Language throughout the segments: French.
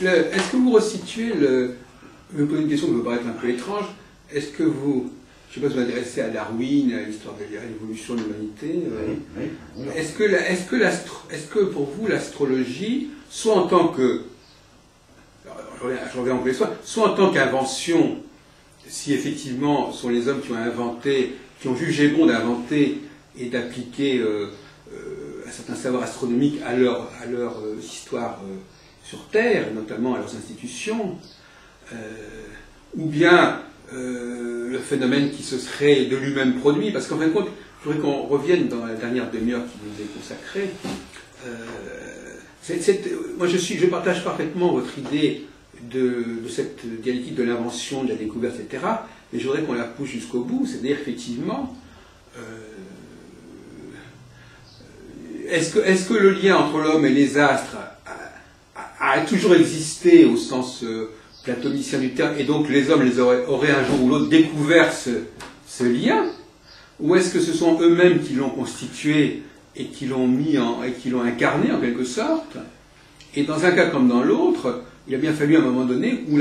est-ce que vous resituez je vais poser une question qui peut paraître un peu étrange. Est-ce que vous, je ne sais pas si vous vous intéressez à Darwin, à l'histoire de l'évolution de l'humanité, Oui. est-ce que pour vous l'astrologie, soit en tant que, je reviens en soit en tant qu'invention, si effectivement ce sont les hommes qui ont inventé, qui ont jugé bon d'inventer et d'appliquer un certain savoir astronomique à leur histoire sur Terre, et notamment à leurs institutions, ou bien le phénomène qui se serait de lui-même produit, parce qu'en fin de compte, je voudrais qu'on revienne dans la dernière demi-heure qui nous est consacrée. Moi, je partage parfaitement votre idée de cette dialectique de l'invention, de la découverte, etc., mais je voudrais qu'on la pousse jusqu'au bout, c'est-à-dire effectivement, est-ce que le lien entre l'homme et les astres a toujours existé au sens platonicien du terme, et donc les hommes auraient un jour ou l'autre découvert ce lien, ou est-ce que ce sont eux-mêmes qui l'ont constitué et qui l'ont incarné en quelque sorte? Et dans un cas comme dans l'autre, il a bien fallu à un moment donné où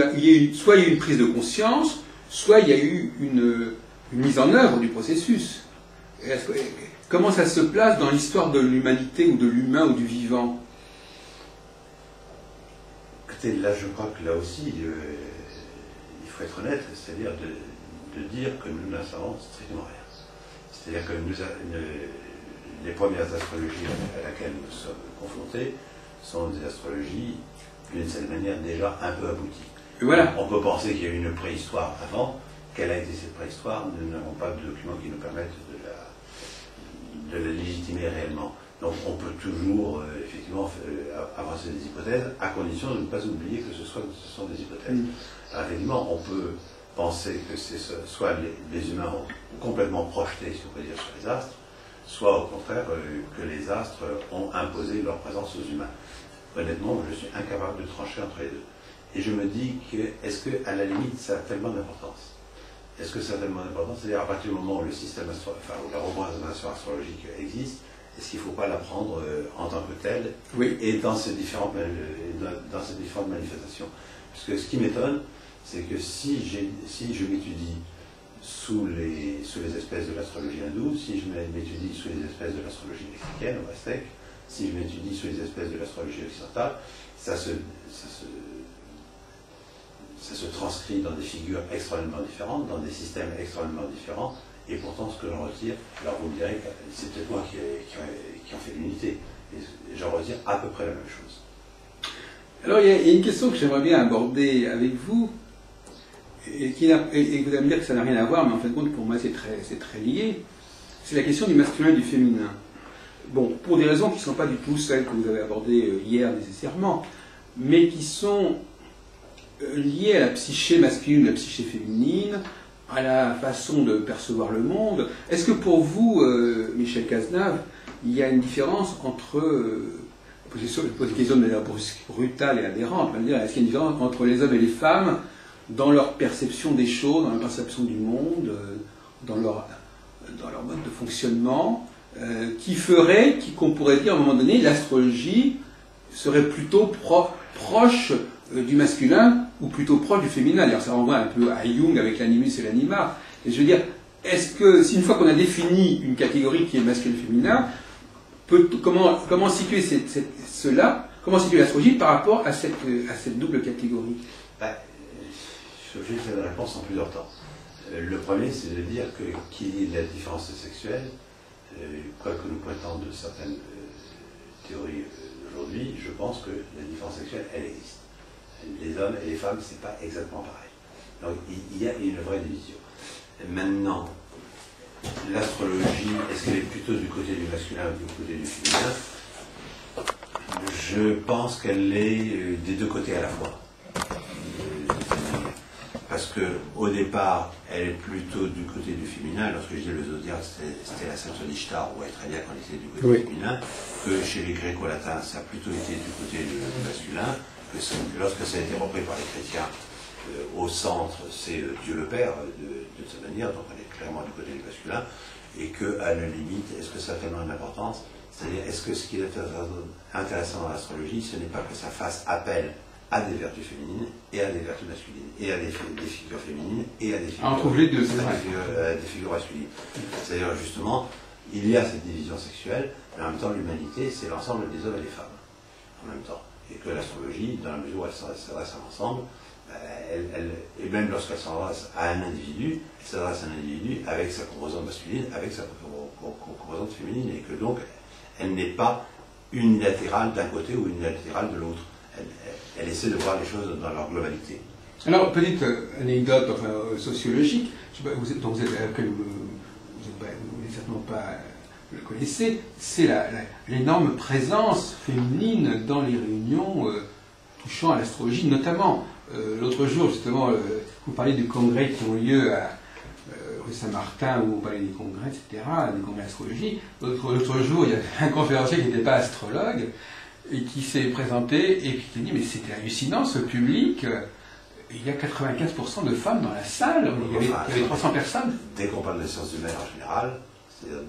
soit il y a eu une prise de conscience, soit il y a eu une mise en œuvre du processus. Comment ça se place dans l'histoire de l'humanité ou de l'humain ou du vivant? Écoutez, là je crois que là aussi, il faut être honnête, c'est-à-dire de dire que nous n'en savons strictement rien. C'est-à-dire que les premières astrologies à laquelle nous sommes confrontés sont des astrologies d'une certaine manière déjà un peu abouties. Voilà. On peut penser qu'il y a eu une préhistoire avant. Quelle a été cette préhistoire? Nous n'avons pas de documents qui nous permettent de la légitimer réellement. Donc on peut toujours effectivement avancer des hypothèses, à condition de ne pas oublier que ce sont des hypothèses. Alors effectivement, on peut penser que c'est soit les humains ont complètement projeté, si on peut dire, sur les astres, soit au contraire que les astres ont imposé leur présence aux humains. Honnêtement, je suis incapable de trancher entre les deux. Et je me dis que, est-ce qu'à la limite, ça a tellement d'importance? Est-ce que ça a tellement d'importance? C'est-à-dire, à partir du moment où le système où la représentation astrologique existe, est-ce qu'il ne faut pas la prendre en tant que telle, oui, et dans ces différentes manifestations? Parce que ce qui m'étonne, c'est que si je m'étudie sous les espèces de l'astrologie hindoue, si je m'étudie sous les espèces de l'astrologie mexicaine ou aztèque, si je m'étudie sous les espèces de l'astrologie occidentale, ça se transcrit dans des figures extrêmement différentes, dans des systèmes extrêmement différents, et pourtant ce que j'en retire, alors vous me direz que c'est peut-être moi qui en fait l'unité, et j'en retire à peu près la même chose. Alors il y a une question que j'aimerais bien aborder avec vous, et vous allez me dire que ça n'a rien à voir, mais en fin de compte pour moi c'est très lié, c'est la question du masculin et du féminin. Bon, pour des raisons qui ne sont pas du tout celles que vous avez abordées hier nécessairement, mais qui sont liées à la psyché masculine, la psyché féminine, à la façon de percevoir le monde. Est-ce que pour vous, Michel Cazenave, il y a une différence entre, je pose une question de manière brutale et aberrante, est-ce qu'il y a une différence entre les hommes et les femmes dans leur perception des choses, dans leur perception du monde, dans leur mode de fonctionnement, qu'on pourrait dire à un moment donné, l'astrologie serait plutôt proche du masculin ou plutôt proche du féminin. D'ailleurs, ça renvoie un peu à Jung avec l'animus et l'anima. Et je veux dire, est-ce que, si une fois qu'on a défini une catégorie qui est masculin-féminin, comment situer comment situer l'astrologie par rapport à cette double catégorie? Je vais faire une réponse en plusieurs temps. Le premier, c'est de dire qu'il y a la différence sexuelle, quoi que nous prétendent certaines théories aujourd'hui, je pense que la différence sexuelle, elle existe. Les hommes et les femmes, c'est pas exactement pareil. Donc il y a une vraie division. Maintenant, l'astrologie, est-ce qu'elle est plutôt du côté du masculin ou du côté du féminin? Je pense qu'elle est des deux côtés à la fois. Parce qu'au départ, elle est plutôt du côté du féminin. Lorsque je dis le zodiaque, c'était la Sainte d'Ishtar, où elle très bien qu'on était du côté féminin, que chez les gréco-latins, ça a plutôt été du côté du masculin, que lorsque ça a été repris par les chrétiens, au centre, c'est Dieu le Père, de cette manière, donc on est clairement du côté du masculin, et qu'à la limite, est-ce que ça a tellement une importance? C'est-à-dire, est-ce que ce qui est intéressant dans l'astrologie, ce n'est pas que ça fasse appel a des vertus féminines et a des vertus masculines, et a des figures féminines et a des figures, on trouve les deux, c'est vrai. des figures masculines. C'est-à-dire justement, il y a cette division sexuelle, mais en même temps l'humanité, c'est l'ensemble des hommes et des femmes, en même temps. Et que l'astrologie, dans la mesure où elle s'adresse à l'ensemble, et même lorsqu'elle s'adresse à un individu, elle s'adresse à un individu avec sa composante masculine, avec sa composante féminine, et que donc elle n'est pas unilatérale d'un côté ou unilatérale de l'autre. Elle essaie de voir les choses dans leur globalité. Alors, petite anecdote sociologique, je sais pas, vous n'êtes certainement pas le connaissez, c'est l'énorme présence féminine dans les réunions touchant à l'astrologie, notamment. L'autre jour, justement, vous parlez du congrès qui ont lieu à rue Saint-Martin, où on parlait des congrès, etc., des congrès d'astrologie. L'autre jour, il y avait un conférencier qui n'était pas astrologue, et qui s'est présenté, et puis qui a dit, mais c'était hallucinant, ce public, il y a 95% de femmes dans la salle, il y avait 300 personnes. Dès qu'on parle des sciences humaines en général, c'est-à-dire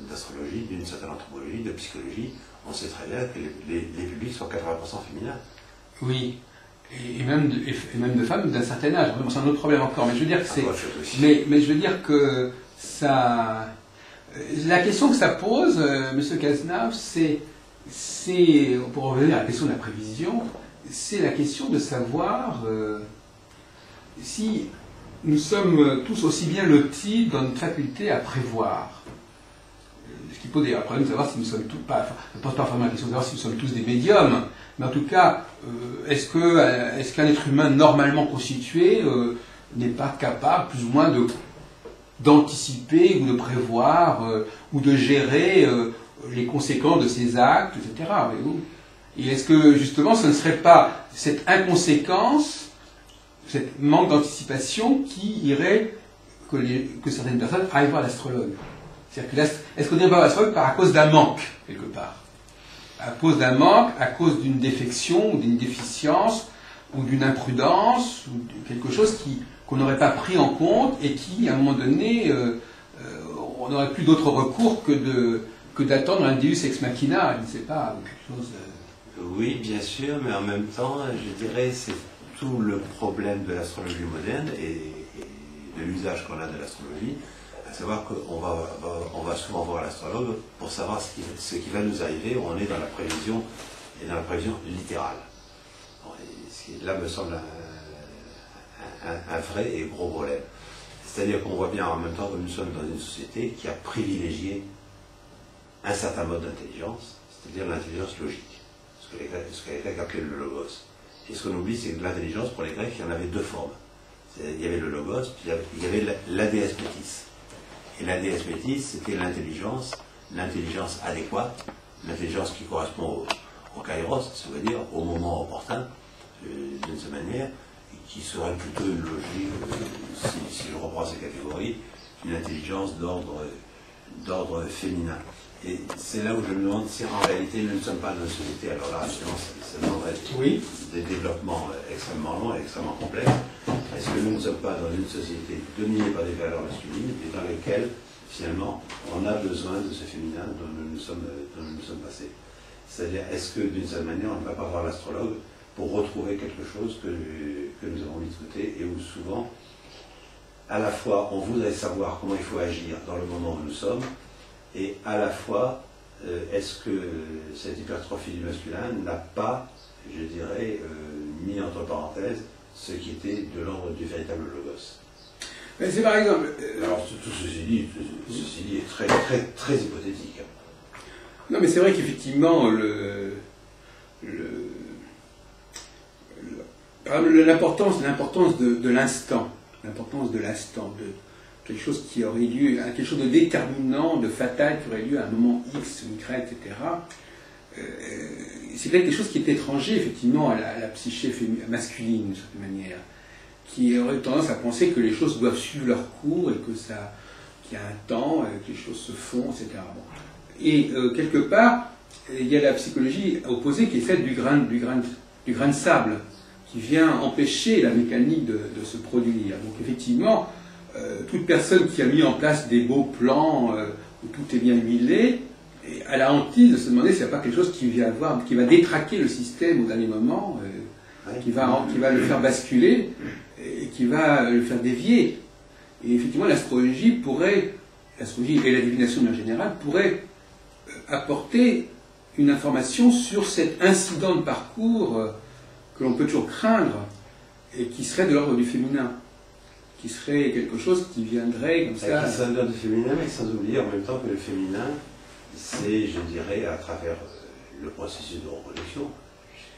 d'astrologie, d'une certaine anthropologie, de psychologie, on sait très bien que les publics sont 80% féminins. Oui. Et même de femmes d'un certain âge. C'est un autre problème encore, mais je veux dire que c'est. Mais je veux dire que ça. La question que ça pose, Monsieur Cazenave, c'est, pour revenir à la question de la prévision, c'est la question de savoir si nous sommes tous aussi bien lotis dans notre faculté à prévoir. Ce qui pose d'ailleurs le problème de savoir si nous sommes tous, ça ne pose pas vraiment la question de savoir si nous sommes tous des médiums, mais en tout cas, est-ce qu'un être humain normalement constitué n'est pas capable, plus ou moins, d'anticiper ou de prévoir ou de gérer les conséquences de ses actes, etc. Et est-ce que, justement, ce ne serait pas cette inconséquence, cette manque d'anticipation qui irait que certaines personnes aillent voir l'astrologue? C'est-à-dire que est-ce qu'on irait voir l'astrologue à cause d'un manque, quelque part? À cause d'un manque, à cause d'une défection, ou d'une déficience, ou d'une imprudence, ou de quelque chose qu'on n'aurait pas pris en compte et qui, à un moment donné, on n'aurait plus d'autre recours que d'attendre un deus ex machina, je ne sais pas, ou quelque chose. Oui, bien sûr, mais en même temps, je dirais, c'est tout le problème de l'astrologie moderne et de l'usage qu'on a de l'astrologie, à savoir qu'on va souvent voir l'astrologue pour savoir ce qui va nous arriver. On est dans la prévision, et dans la prévision littérale. Bon, ce qui, là, me semble un vrai et gros problème. C'est-à-dire qu'on voit bien en même temps que nous sommes dans une société qui a privilégié un certain mode d'intelligence, c'est-à-dire l'intelligence logique, ce que les Grecs appelaient le logos. Et ce qu'on oublie, c'est que l'intelligence, pour les Grecs, il y en avait deux formes. Il y avait le logos, puis il y avait l'adéès métis. Et l'adéès métis, c'était l'intelligence adéquate, l'intelligence qui correspond au kairos, c'est-à-dire au moment opportun, d'une certaine manière, qui serait plutôt une logique, si je reprends ces catégories, une intelligence d'ordre féminin. Et c'est là où je me demande si en réalité nous ne sommes pas dans une société, alors là, ça demanderait des développements extrêmement longs et extrêmement complexes. Est-ce que nous ne sommes pas dans une société dominée par des valeurs masculines et dans lesquelles, finalement, on a besoin de ce féminin dont nous nous sommes passés? C'est-à-dire, est-ce que d'une certaine manière, on ne va pas voir l'astrologue pour retrouver quelque chose que nous avons mis de côté et où souvent, à la fois, on voudrait savoir comment il faut agir dans le moment où nous sommes, et à la fois, est-ce que cette hypertrophie du masculin n'a pas, je dirais, mis entre parenthèses ce qui était de l'ordre du véritable logos? Mais c'est par exemple... Alors tout ceci dit est très, très, très hypothétique. Non, mais c'est vrai qu'effectivement, l'importance de l'instant, de quelque chose qui aurait lieu, quelque chose de déterminant, de fatal qui aurait lieu à un moment X, Y, etc. C'est peut-être quelque chose qui est étranger, effectivement, à la psyché masculine, d'une certaine manière, qui aurait tendance à penser que les choses doivent suivre leur cours et qu'il y a un temps, que les choses se font, etc. Bon. Et quelque part, il y a la psychologie opposée qui est celle du grain de sable, qui vient empêcher la mécanique de se produire. Donc effectivement, toute personne qui a mis en place des beaux plans où tout est bien huilé, a la hantise de se demander s'il n'y a pas quelque chose qui va détraquer le système au dernier moment. qui va le faire basculer, et qui va le faire dévier. Et effectivement, l'astrologie et la divination en général pourraient apporter une information sur cet incident de parcours que l'on peut toujours craindre et qui serait de l'ordre du féminin, qui serait quelque chose qui viendrait comme ça. Qui serait de l'ordre du féminin, mais sans oublier en même temps que le féminin, c'est, je dirais, à travers le processus de reproduction,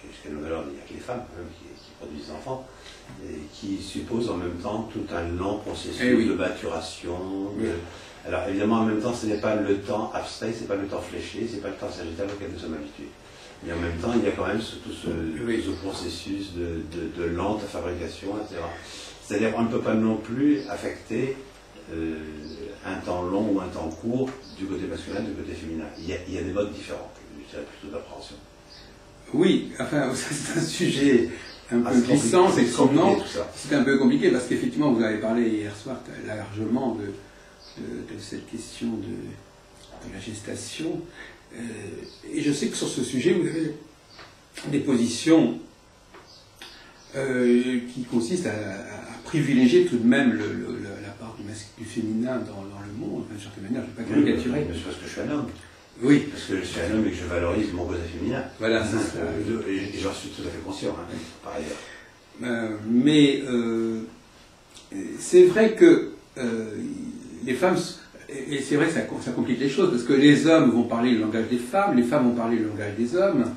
jusqu'à nouvel ordre, il n'y a que les femmes quand même qui produisent des enfants, et qui suppose en même temps tout un long processus de maturation. Alors évidemment, en même temps, ce n'est pas le temps abstrait, ce n'est pas le temps fléché, ce n'est pas le temps sagittal auquel nous sommes habitués. Mais en même temps, il y a quand même tout ce processus de lente fabrication, etc. C'est-à-dire qu'on ne peut pas non plus affecter un temps long ou un temps court du côté masculin, du côté féminin. Il y a des modes différents, je dirais plutôt d'appréhension. Oui, enfin, c'est un sujet un peu glissant, c'est un peu compliqué, parce qu'effectivement, vous avez parlé hier soir largement de cette question de la gestation. Et je sais que sur ce sujet, vous avez des positions qui consistent à privilégier tout de même la part du féminin dans le monde. Enfin, d'une certaine manière, je ne vais pas caricaturer. C'est parce que je suis un homme. Oui. Parce que je suis un homme et que je valorise mon côté féminin. Voilà, c'est ça. Et j'en suis tout à fait conscient, par ailleurs. Mais c'est vrai que les femmes, et c'est vrai que ça complique les choses, parce que les hommes vont parler le langage des femmes, les femmes vont parler le langage des hommes,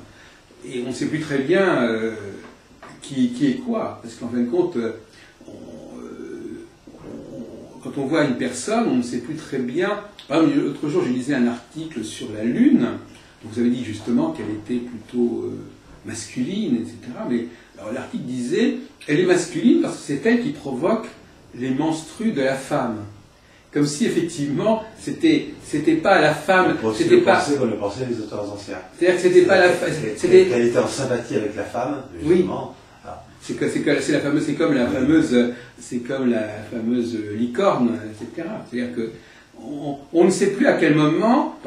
et on ne sait plus très bien qui est quoi, parce qu'en fin de compte, quand on voit une personne, on ne sait plus très bien. Par exemple, l'autre jour, je lisais un article sur la Lune, vous avez dit justement qu'elle était plutôt masculine, etc. Mais l'article disait, elle est masculine parce que c'est elle qui provoque les menstrues de la femme. Comme si effectivement, c'était pas la femme, c'était pas. On le pensait les auteurs anciens. C'est-à-dire que c'était pas la femme. Elle était en sympathie avec la femme, justement. Oui. C'est comme la fameuse licorne, etc. C'est-à-dire que on ne sait plus à quel moment.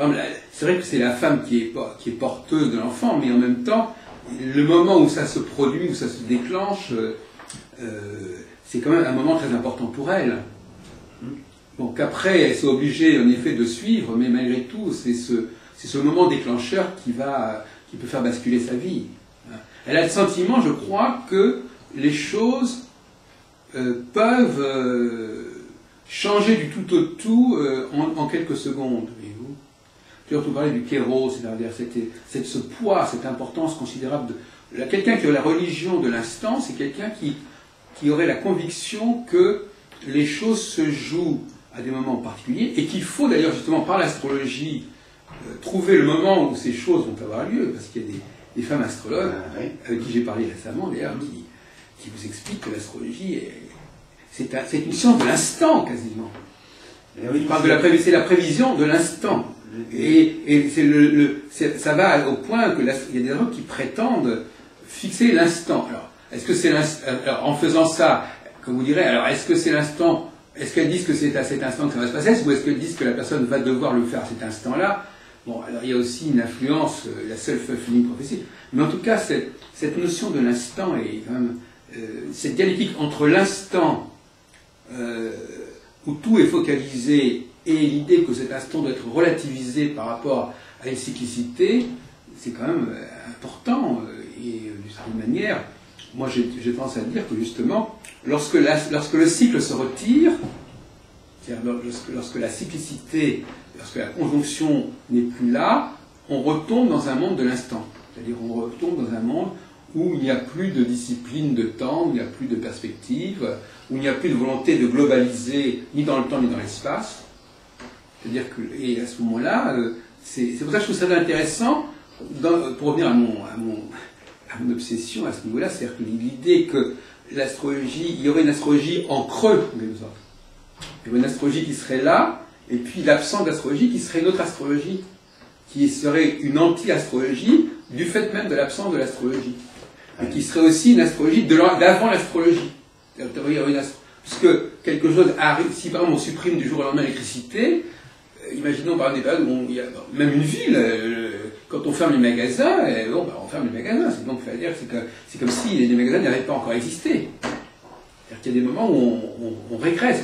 C'est vrai que c'est la femme qui est porteuse de l'enfant, mais en même temps, le moment où ça se produit, où ça se déclenche, c'est quand même un moment très important pour elle. Donc après, elle s'est obligée en effet de suivre, mais malgré tout, c'est ce moment déclencheur qui peut faire basculer sa vie. Elle a le sentiment, je crois, que les choses peuvent changer du tout au tout en quelques secondes. Voyez-vous. D'ailleurs, vous parlez du kéros, c'est-à-dire ce poids, cette importance considérable. Quelqu'un qui a la religion de l'instant, c'est quelqu'un qui aurait la conviction que les choses se jouent à des moments particuliers, et qu'il faut d'ailleurs justement par l'astrologie trouver le moment où ces choses vont avoir lieu, parce qu'il y a des femmes astrologues avec qui j'ai parlé récemment d'ailleurs, qui vous expliquent que l'astrologie c'est une science de l'instant quasiment. C'est la prévision de l'instant. Et ça va au point qu'il y a des gens qui prétendent fixer l'instant. Alors, est-ce que c'est l'instant, en faisant ça, comme vous direz, alors est-ce que c'est l'instant, est-ce qu'elles disent que c'est à cet instant que ça va se passer, ou est-ce qu'elles disent que la personne va devoir le faire à cet instant-là? Bon, alors il y a aussi une influence, la self-fulfilling prophecy, mais en tout cas, cette notion de l'instant est quand même, cette dialectique entre l'instant où tout est focalisé et l'idée que cet instant doit être relativisé par rapport à une cyclicité, c'est quand même important. Et d'une certaine manière, moi j'ai tendance à dire que justement, lorsque le cycle se retire, c'est-à-dire lorsque la cyclicité, lorsque la conjonction n'est plus là, on retombe dans un monde de l'instant. C'est-à-dire on retombe dans un monde où il n'y a plus de discipline de temps, où il n'y a plus de perspective, où il n'y a plus de volonté de globaliser ni dans le temps ni dans l'espace. C'est-à-dire que, et à ce moment-là, c'est pour ça que je trouve ça intéressant, pour revenir à mon obsession à ce niveau-là, c'est-à-dire que l'idée que l'astrologie, il y aurait une astrologie en creux, en quelque sorte. Il y aurait une astrologie qui serait là, et puis l'absence d'astrologie qui serait une autre astrologie, qui serait une anti-astrologie du fait même de l'absence de l'astrologie. Et qui serait aussi une astrologie d'avant l'astrologie. Puisque quelque chose arrive, si par exemple on supprime du jour au lendemain l'électricité, imaginons par des périodes où il y a même une ville, quand on ferme les magasins, bon, bah, on ferme les magasins. C'est donc, c'est-à-dire que c'est comme si les magasins n'avaient pas encore existé. C'est-à-dire qu'il y a des moments où on régresse.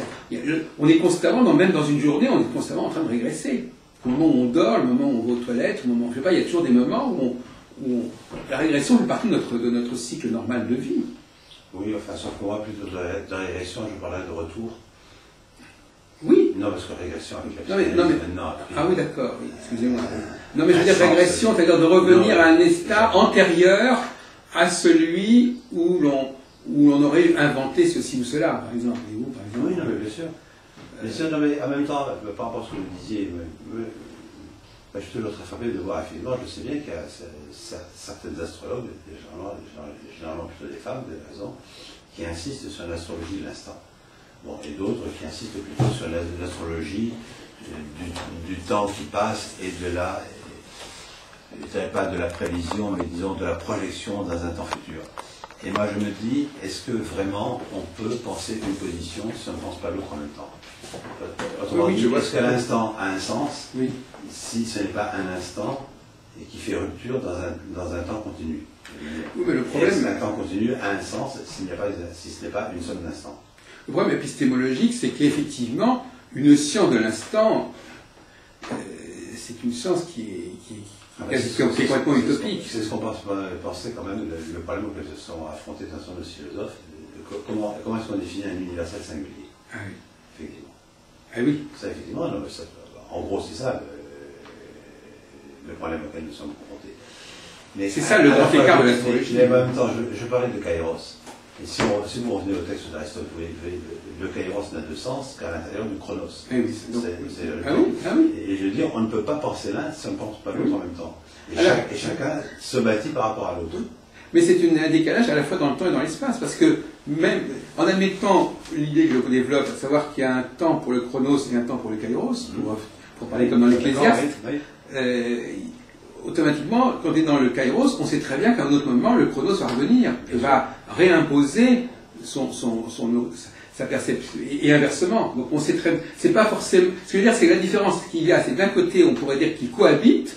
On est constamment, même dans une journée, on est constamment en train de régresser. Au moment où on dort, le moment où on va aux toilettes, au moment, je sais pas, il y a toujours des moments où la régression fait partie de notre cycle normal de vie. Oui, enfin, sauf que moi, plutôt de régression, je parlais de retour. Oui. Non, parce que régression avec la psychanalyse, maintenant... Ah oui, d'accord, oui, excusez-moi. Non, mais je veux dire régression, c'est-à-dire de revenir à un état antérieur à celui où l'on aurait inventé ceci ou cela, par exemple. Et vous, par exemple. Oui, non, mais bien sûr. Bien sûr, non, mais en même temps, par rapport à ce que vous disiez, je suis toujours très frappé de voir, effectivement, je sais bien qu'il y a certaines astrologues, généralement plutôt des femmes, des raisons, qui insistent sur l'astrologie de l'instant. Bon, et d'autres qui insistent plutôt sur l'astrologie du temps qui passe et de la, je dirais pas de la prévision, mais disons de la projection dans un temps futur. Et moi je me dis, est-ce que vraiment on peut penser une position si on ne pense pas l'autre en même temps? Autrement dit, est-ce que l'instant a un sens si ce n'est pas un instant et qui fait rupture dans un temps continu? Oui, mais le problème... Est-ce qu'un temps continu a un sens si ce n'est pas une somme d'instants? Le problème épistémologique, c'est qu'effectivement, une science de l'instant, c'est une science qui est complètement utopique. C'est ce qu'on pensait quand même, le problème auquel se sont affrontés un certain nombre de philosophes. Comment est-ce qu'on définit un universel singulier? Ah oui. Effectivement. Ah oui. Ça, effectivement, non, ça, en gros, c'est ça le problème auquel nous sommes confrontés. C'est ça le grand écart de l'astrologie. Mais en même temps, je parlais de Kairos. Et si vous revenez au texte d'Aristote, vous voyez, le Kairos n'a de sens qu'à l'intérieur du Chronos. Ah oui, et je veux dire, on ne peut pas penser l'un si on ne pense pas l'autre en même temps. Et chacun se bâtit par rapport à l'autre. Mais c'est un décalage à la fois dans le temps et dans l'espace, parce que même en admettant l'idée que je développe, à savoir qu'il y a un temps pour le Chronos et un temps pour le Kairos, pour parler comme dans l'Ecclésiaste, automatiquement, quand on est dans le Kairos, on sait très bien qu'à un autre moment, le Chronos va revenir, et va réimposer sa perception, et inversement. Donc on sait très bien, c'est pas forcément, ce que je veux dire, c'est que la différence qu'il y a, c'est d'un côté, on pourrait dire qu'ils cohabitent,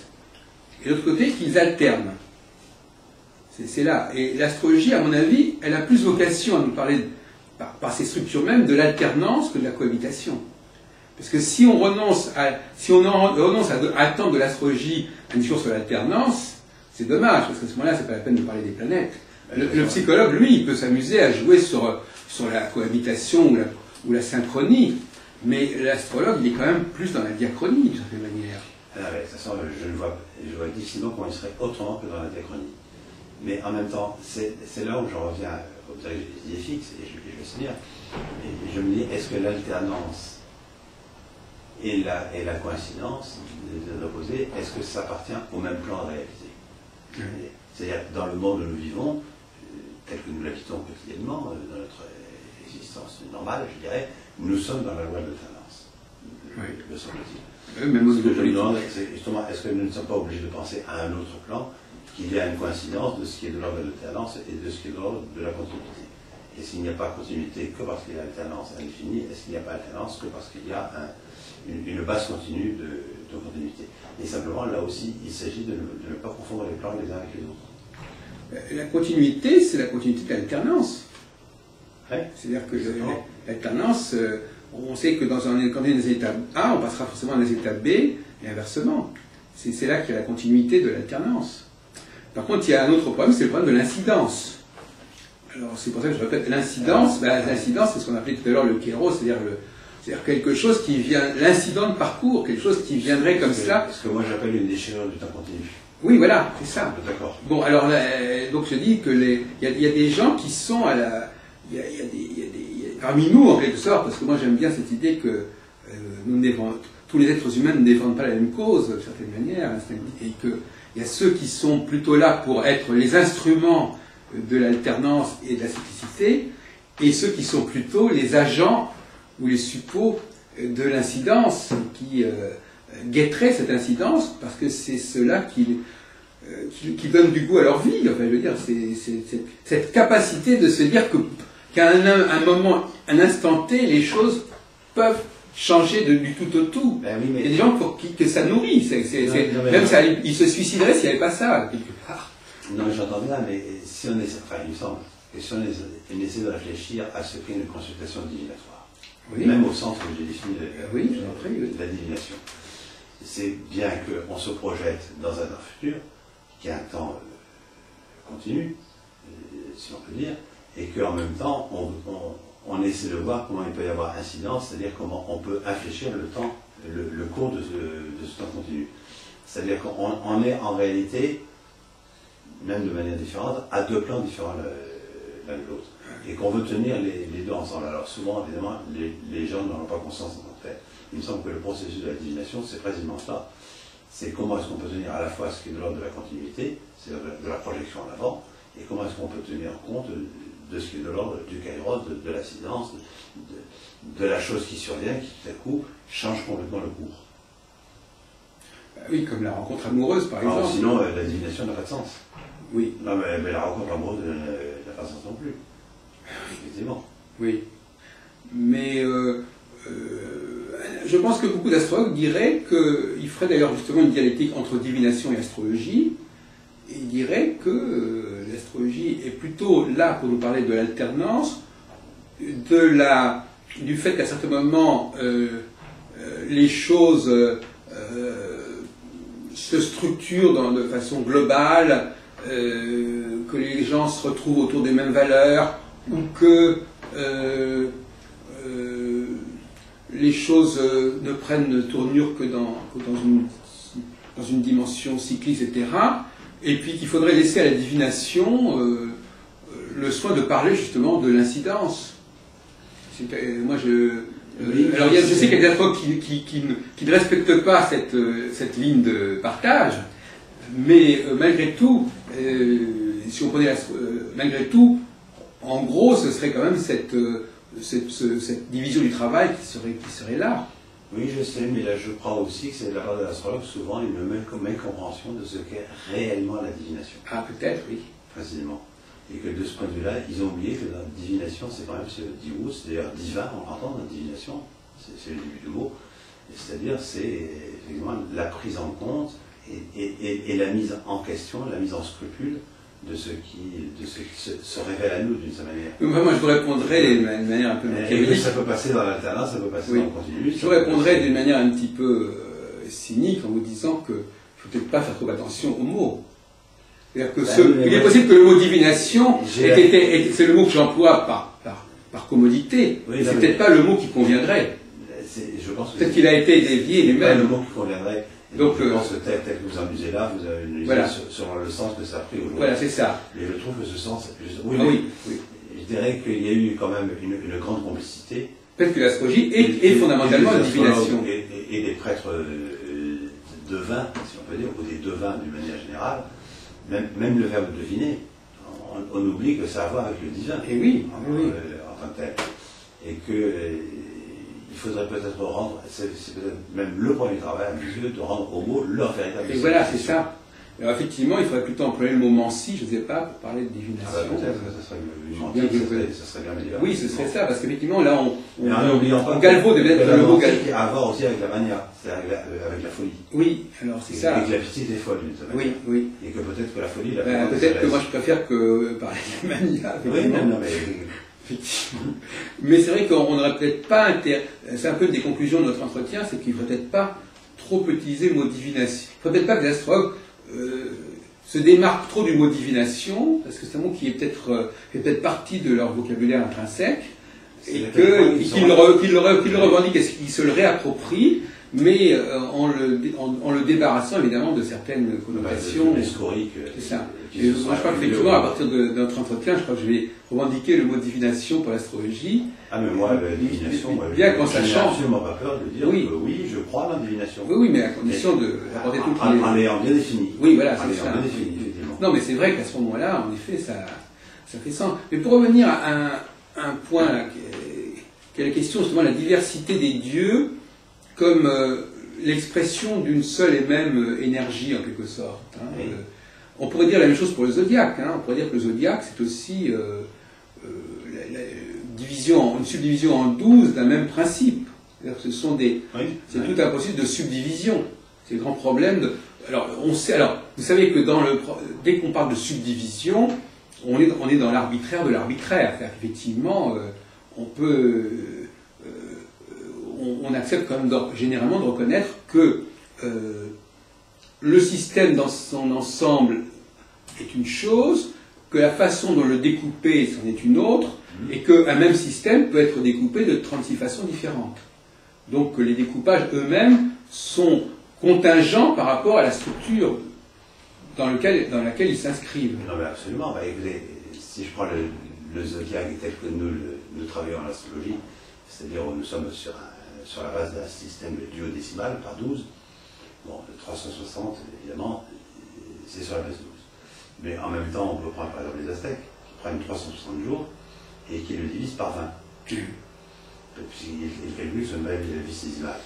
et de l'autre côté, qu'ils alternent. C'est là. Et l'astrologie, à mon avis, elle a plus vocation à nous parler, par ses structures mêmes, de l'alternance que de la cohabitation. Parce que si on renonce à attendre de l'astrologie un discours sur l'alternance, c'est dommage, parce qu'à ce moment-là, c'est pas la peine de parler des planètes. Le psychologue, lui, il peut s'amuser à jouer sur la cohabitation ou la synchronie, mais l'astrologue, il est quand même plus dans la diachronie, d'une certaine manière. Ah ouais, de toute façon, je vois difficilement comment il serait autrement que dans la diachronie. Mais en même temps, c'est là où je reviens aux idées fixes, et je vais finir. Et je me dis, est-ce que l'alternance et la coïncidence des opposés, est-ce que ça appartient au même plan de réalité? C'est-à-dire, dans le monde où nous vivons, tel que nous l'habitons quotidiennement, dans notre existence normale, je dirais, nous sommes dans la loi de l'alternance. Me semble-t-il. Ce que je me demande, c'est justement, est-ce que nous ne sommes pas obligés de penser à un autre plan, qu'il y a une coïncidence de ce qui est de l'ordre de l'alternance et de ce qui est de l'ordre de la continuité? Et s'il n'y a pas continuité que parce qu'il y a alternance indéfinie, est-ce qu'il n'y a pas alternance que parce qu'il y a une base continue de continuité? Et simplement, là aussi, il s'agit de ne pas confondre les plans les uns avec les autres. La continuité, c'est la continuité de l'alternance. Ouais. C'est-à-dire que l'alternance, on sait que quand on est dans les étapes A, on passera forcément dans les étapes B, et inversement. C'est là qu'il y a la continuité de l'alternance. Par contre, il y a un autre problème, c'est le problème de l'incidence. Alors, c'est pour ça que je répète, l'incidence, l'incidence, c'est ce qu'on appelait tout à l'heure le kéros, c'est-à-dire quelque chose qui vient, l'incident de parcours, quelque chose qui viendrait comme cela. Ce que moi j'appelle une déchirure du temps continu. Oui, voilà, c'est ça. D'accord. Bon, alors, donc je dis que il y a des gens qui sont à la, parmi nous en quelque sorte, parce que moi j'aime bien cette idée que tous les êtres humains ne défendent pas la même cause, d'une certaine manière, et qu'il y a ceux qui sont plutôt là pour être les instruments de l'alternance et de la cyclicité, et ceux qui sont plutôt les agents ou les suppôts de l'incidence, qui guetteraient cette incidence, parce que c'est ceux-là qui donnent du goût à leur vie. Enfin, je veux dire, c'est cette capacité de se dire qu'à un moment, un instant T, les choses peuvent changer du tout au tout. Ben oui, mais... Il y a des gens pour qui que ça nourrit. Même ça, ils se suicideraient s'il n'y avait pas ça, quelque part. Non, mais j'entends bien, mais si on essaie, enfin, il me semble, que si on essaie de réfléchir à ce qu'est une consultation divinatoire, Oui. même au sens où j'ai défini Oui, je vous en prie, oui. la divination, c'est bien qu'on se projette dans un temps futur, qui est un temps continu, si on peut dire, et qu'en même temps, on essaie de voir comment il peut y avoir incidence, c'est-à-dire comment on peut infléchir le temps, le cours de ce temps continu. C'est-à-dire qu'on est en réalité, même de manière différente, à deux plans différents l'un de l'autre. Et qu'on veut tenir les deux ensemble. Alors souvent, évidemment, les gens n'en ont pas conscience en tant que tel. Il me semble que le processus de la divination, c'est précisément ça. C'est comment est-ce qu'on peut tenir à la fois ce qui est de l'ordre de la continuité, c'est de la projection en avant, et comment est-ce qu'on peut tenir compte de ce qui est de l'ordre du kairos, de l'incidence, de la chose qui survient, qui tout à coup change complètement le cours. Oui, comme la rencontre amoureuse, par exemple. Sinon, la divination n'a pas de sens. Oui. Non, mais la rencontre amoureuse n'a pas de sens non plus. Effectivement. Oui. Mais je pense que beaucoup d'astrologues diraient qu'il ferait d'ailleurs justement une dialectique entre divination et astrologie. Et ils diraient que l'astrologie est plutôt là pour nous parler de l'alternance, du fait qu'à certains moments les choses se structurent de façon globale, que les gens se retrouvent autour des mêmes valeurs, ou que les choses ne prennent de tournure que dans une dimension cyclique, etc. Et puis qu'il faudrait laisser à la divination le soin de parler justement de l'incidence. Moi, alors, je sais qu'il y a des astrologues qui ne respectent pas cette ligne de partage, mais malgré tout, si on prenait malgré tout, en gros, ce serait quand même cette division du travail qui serait là. Oui, je sais, mais là je crois aussi que c'est de la part de l'astrologue souvent une mécompréhension de ce qu'est réellement la divination. Ah, peut-être, oui. Précisément. Et que de ce point de vue-là, ils ont oublié que la divination, c'est quand même ce diou, c'est-à-dire divin, on l'entend dans la divination, c'est le début du mot, c'est-à-dire c'est effectivement la prise en compte et la mise en question, la mise en scrupule de ce qui se révèle à nous d'une certaine manière. Moi, je vous répondrais d'une manière un peu machiavélique. Ça peut passer dans l'alternance, ça peut passer dans le continu. Je vous répondrais d'une manière un petit peu cynique en vous disant qu'il ne faut peut-être pas faire trop attention aux mots. C'est-à-dire que il est possible que le mot divination, c'est le mot que j'emploie par commodité, oui, c'est peut-être pas le mot qui conviendrait. Peut-être qu'il a été dévié lui-même. Le mot qui conviendrait. Donc, je pense que tel que vous amusez là, vous avez une idée sur le sens que ça a pris aujourd'hui. Voilà, c'est ça. Et je trouve que ce sens... Oui. Je dirais qu'il y a eu quand même une grande complicité. Peut-être que l'astrologie est fondamentalement une divination. Et des prêtres devins, si on peut dire, ou des devins d'une manière générale, même le verbe deviner, on oublie que ça a à voir avec le divin. Et oui, en tant que tel. Et que... il faudrait peut-être rendre, c'est peut-être même le premier travail à mes yeux, de rendre aux mots leur véritable. Et voilà, c'est ça. Alors effectivement, il faudrait plutôt employer le mot mancie, je ne sais pas, pour parler de divination. Ah bah peut-être que ça serait une mentie, ça serait bien médical. Oui, ce serait ça, parce qu'effectivement, là, on Galvaud devait être le mot Galvaud. À voir aussi avec la manière, c'est-à-dire avec la folie. Oui, alors c'est ça. Et que la pitié est folle, d'une certaine manière. Oui. Et que peut-être que la folie... peut-être que moi, je préfère que parler de la mania. Oui, non, mais... Effectivement. Mais c'est vrai qu'on n'aurait peut-être pas c'est un peu une des conclusions de notre entretien, c'est qu'il ne faudrait peut-être pas trop utiliser le mot divination. Il ne faudrait peut-être pas que les astrologues se démarquent trop du mot divination, parce que c'est un mot qui est fait peut-être partie de leur vocabulaire intrinsèque, et qu'ils le revendiquent et qu'ils se le réapproprient, mais en le débarrassant évidemment de certaines connotations. C'est ça. Et moi, je crois qu'effectivement, à partir de notre entretien, je crois que je vais revendiquer le mot divination pour l'astrologie. Ah, mais moi, la divination, bien quand ça change. Je n'ai absolument pas peur de dire que oui, je crois à la divination. Oui, mais à condition d'apporter tout le en l'ayant bien défini. Oui, voilà, c'est ça. Bien défini, effectivement. Non, mais c'est vrai qu'à ce moment-là, en effet, ça fait sens. Mais pour revenir à un point là, qui est la question justement de la diversité des dieux, comme l'expression d'une seule et même énergie en quelque sorte. Oui. On pourrait dire la même chose pour le zodiaque. On pourrait dire que le zodiaque c'est aussi une subdivision en 12 d'un même principe. Ce sont des, c'est tout un processus de subdivision. C'est le grand problème. Alors, on sait, alors, vous savez que dès qu'on parle de subdivision, on est dans l'arbitraire de l'arbitraire. C'est-à-dire qu'effectivement, on accepte quand même généralement de reconnaître que le système dans son ensemble est une chose, que la façon dont le découper, c'en est une autre, et qu'un même système peut être découpé de 36 façons différentes. Donc les découpages eux-mêmes sont contingents par rapport à la structure dans laquelle ils s'inscrivent. Non mais absolument. Bah, écoutez, si je prends le zodiaque tel que nous le travaillons en astrologie, c'est-à-dire où nous sommes sur la base d'un système duodécimal par 12, bon, le 360 évidemment, c'est sur la base 12. Mais en même temps, on peut prendre par exemple les Aztèques, qui prennent 360 jours et qui le divisent par 20. Ils calculent sur une base vicésimale.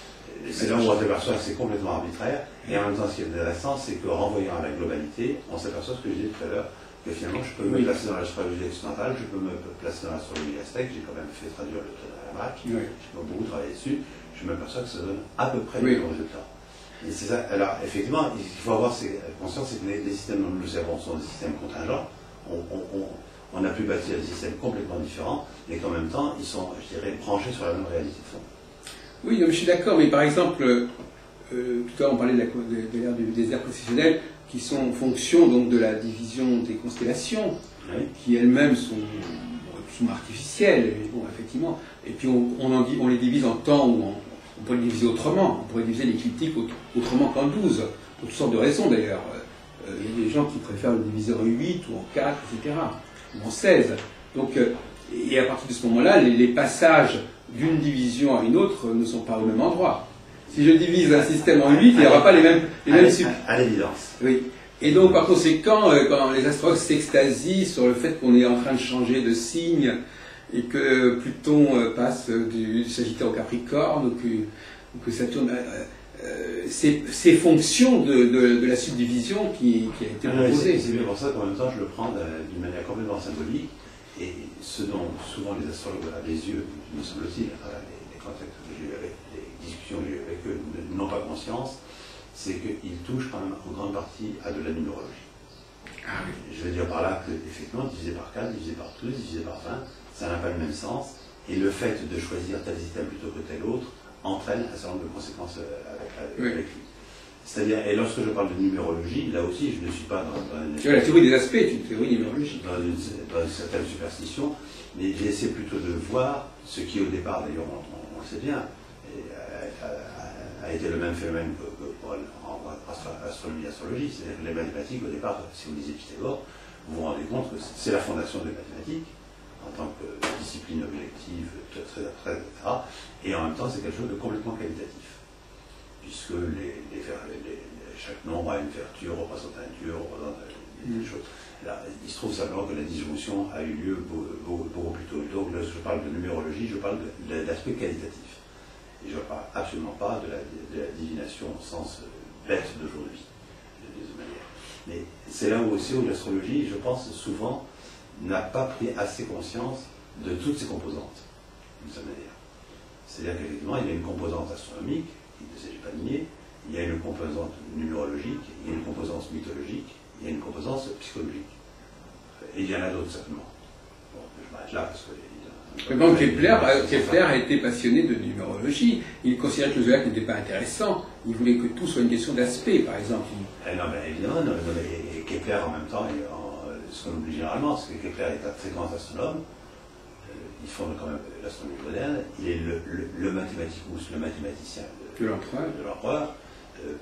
C'est là où on s'aperçoit que c'est complètement arbitraire. Et en même temps, ce qui est intéressant, c'est que renvoyant à la globalité, on s'aperçoit ce que je disais tout à l'heure, que finalement, je peux me placer dans l'astrologie occidentale, je peux me placer dans l'astrologie aztèque, j'ai quand même fait traduire le Tonamak, j'ai beaucoup travaillé dessus, je m'aperçois que ça donne à peu près le même résultat. Et c'est ça. Alors, effectivement, il faut avoir conscience, c'est que les systèmes dont nous servons sont des systèmes contingents. On a pu bâtir des systèmes complètement différents, mais qu'en même temps, ils sont, je dirais, branchés sur la même réalité de fond. Oui, non, mais je suis d'accord, mais par exemple, tout à l'heure on parlait de l'ère des ères processionnelles, qui sont en fonction donc, de la division des constellations, qui elles-mêmes sont artificielles, bon, effectivement, et puis on les divise en temps ou on pourrait les diviser autrement, on pourrait diviser l'écliptique autrement qu'en 12, pour toutes sortes de raisons d'ailleurs. Il y a des gens qui préfèrent le diviser en 8 ou en 4, etc., ou en 16. Donc, et à partir de ce moment-là, les passages d'une division à une autre ne sont pas au même endroit. Si je divise un système en 8, il n'y aura pas les mêmes à l'évidence. Oui. Et donc, par conséquent, quand les astrologues s'extasient sur le fait qu'on est en train de changer de signe et que Pluton passe du Sagittaire au Capricorne, ou que Saturne... c'est fonction de la subdivision qui a été proposée. C'est bien pour ça qu'en même temps, je le prends d'une manière complètement symbolique. Et ce dont souvent les astrologues à les yeux, me semble-t-il, à travers les contacts que j'ai eu avec, les discussions que j'ai eues avec eux, n'ont pas conscience, c'est qu'ils touchent quand même en grande partie à de la numérologie. Ah oui. Je veux dire par là que, effectivement, divisé par 4, divisé par 12, divisé par 20, ça n'a pas le même sens. Et le fait de choisir tel système plutôt que tel autre entraîne un certain nombre de conséquences avec lui. C'est-à-dire, et lorsque je parle de numérologie, là aussi, je ne suis pas dans la théorie des aspects est une théorie numérologique. Dans une certaine superstition, mais j'essaie plutôt de voir ce qui, au départ, d'ailleurs, on le sait bien, a été le même phénomène que pour astronomie et astrologie. C'est-à-dire que les mathématiques, au départ, si vous lisez Pythagore, vous vous rendez compte que c'est la fondation des mathématiques, en tant que discipline objective, etc. Et en même temps, c'est quelque chose de complètement qualitatif. Puisque chaque nombre a une vertu, représente un dieu, représente des choses. Là, il se trouve simplement que la disjonction a eu lieu beaucoup plus tôt. Donc, lorsque je parle de numérologie, je parle de l'aspect qualitatif. Et je ne parle absolument pas de la divination au sens bête d'aujourd'hui, de manière. Mais c'est là où aussi où l'astrologie, je pense, souvent, n'a pas pris assez conscience de toutes ses composantes, d'une certaine manière. C'est-à-dire qu'effectivement, il y a une composante astronomique, il ne s'agit pas de nier, il y a une composante numérologique, il y a une composante mythologique, il y a une composante psychologique. Et il y en a d'autres certainement. Bon, je m'arrête là parce que... Donc Kepler a été passionné de numérologie. Il considérait que le zodiaque n'était pas intéressant. Il voulait que tout soit une question d'aspect, par exemple. Non, mais évidemment, et Kepler en même temps, ce qu'on oublie généralement, c'est que Kepler est un très grand astronome. Il fonde quand même l'astronomie moderne. Il est le mathématicus, le mathématicien de l'empereur.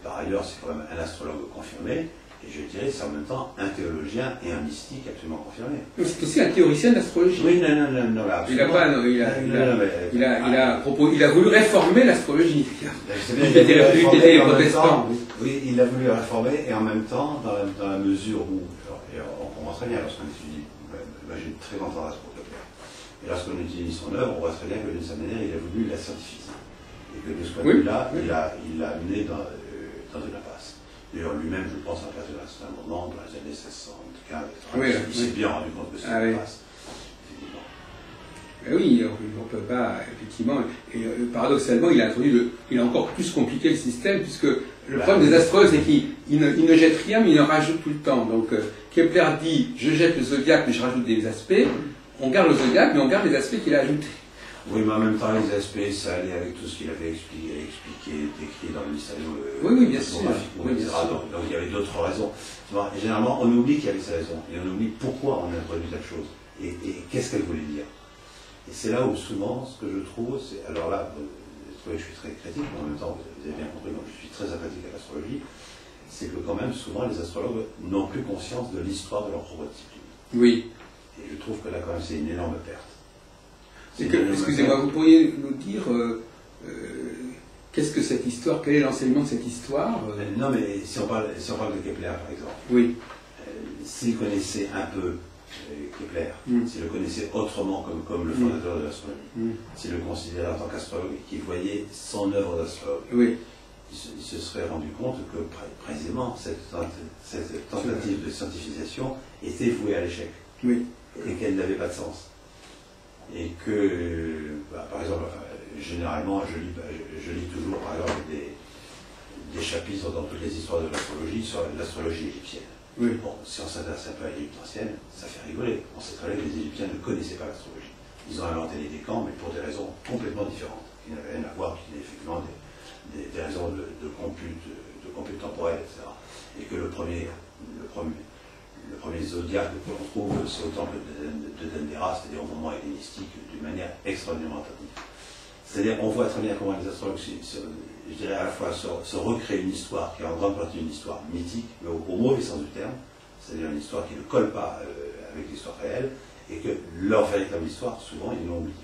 Par ailleurs, c'est quand même un astrologue confirmé. Et je dirais, c'est en même temps un théologien et un mystique absolument confirmé. C'est aussi un théoricien d'astrologie. Oui, non, il a voulu réformer l'astrologie. Il était protestant. Oui, il a voulu réformer, et en même temps, dans la mesure où, et on comprend très bien lorsqu'on étudie, j'ai une très grande tendance pour Kepler. Et lorsqu'on étudie son œuvre, on voit très bien que d'une certaine manière, il a voulu la scientifiser. Et que de ce point de vue-là, il l'a amené dans une impasse. D'ailleurs, lui-même, je pense, à partir d'un moment, dans les années 75, il s'est bien rendu compte que c'était une impasse. Ben oui, on ne peut pas, effectivement. Et paradoxalement, il a encore plus compliqué le système, puisque le problème des astrologues, c'est qu'ils ne jettent rien, mais ils en rajoutent tout le temps. Donc, Kepler dit, je jette le zodiaque, mais je rajoute des aspects. On garde le zodiaque, mais on garde les aspects qu'il a ajoutés. Oui, mais en même temps, les aspects, ça allait avec tout ce qu'il avait expliqué, décrit dans le mystérieux. Oui, bien sûr. Oui, bien sûr. Donc, il y avait d'autres raisons. Et généralement, on oublie qu'il y avait ces raisons. Et on oublie pourquoi on a introduit telle chose. Et qu'est-ce qu'elle voulait dire. Et c'est là où souvent, ce que je trouve, c'est. Alors là, je suis très critique, mais en même temps, vous avez bien compris, donc je suis très sympathique à l'astrologie. C'est que quand même, souvent, les astrologues n'ont plus conscience de l'histoire de leur propre discipline. Oui. Et je trouve que là, quand même, c'est une énorme perte. Excusez-moi, vous pourriez nous dire qu'est-ce que cette histoire, quel est l'enseignement de cette histoire Non, mais si on parle de Kepler, par exemple, oui. S'il connaissait un peu Kepler, s'il le connaissait autrement comme le fondateur de l'astrologie, s'il le considérait en tant qu'astrologue et qu'il voyait son œuvre d'astrologue, oui. il se serait rendu compte que précisément cette tentative de scientifisation était vouée à l'échec, oui. Et qu'elle n'avait pas de sens. Et que, par exemple, généralement, je lis toujours, par exemple, des chapitres dans toutes les histoires de l'astrologie sur l'astrologie égyptienne. Oui. Bon, si on s'intéresse un peu à l'Égypte ancienne, ça fait rigoler. On sait très bien que les Égyptiens ne connaissaient pas l'astrologie. Ils ont inventé les décans, mais pour des raisons complètement différentes, qui n'avaient rien à voir, qui étaient effectivement des raisons de compute temporelle, etc. Et que le premier zodiaque que l'on trouve, c'est au temple de Dendera, c'est-à-dire au moment hellénistique, d'une manière extraordinairement tardive. C'est-à-dire, on voit très bien comment les astrologues, je dirais à la fois, se recréent une histoire qui est en grande partie une histoire mythique, mais au mauvais sens du terme, c'est-à-dire une histoire qui ne colle pas avec l'histoire réelle, et que leur véritable histoire, souvent, ils l'ont oubliée.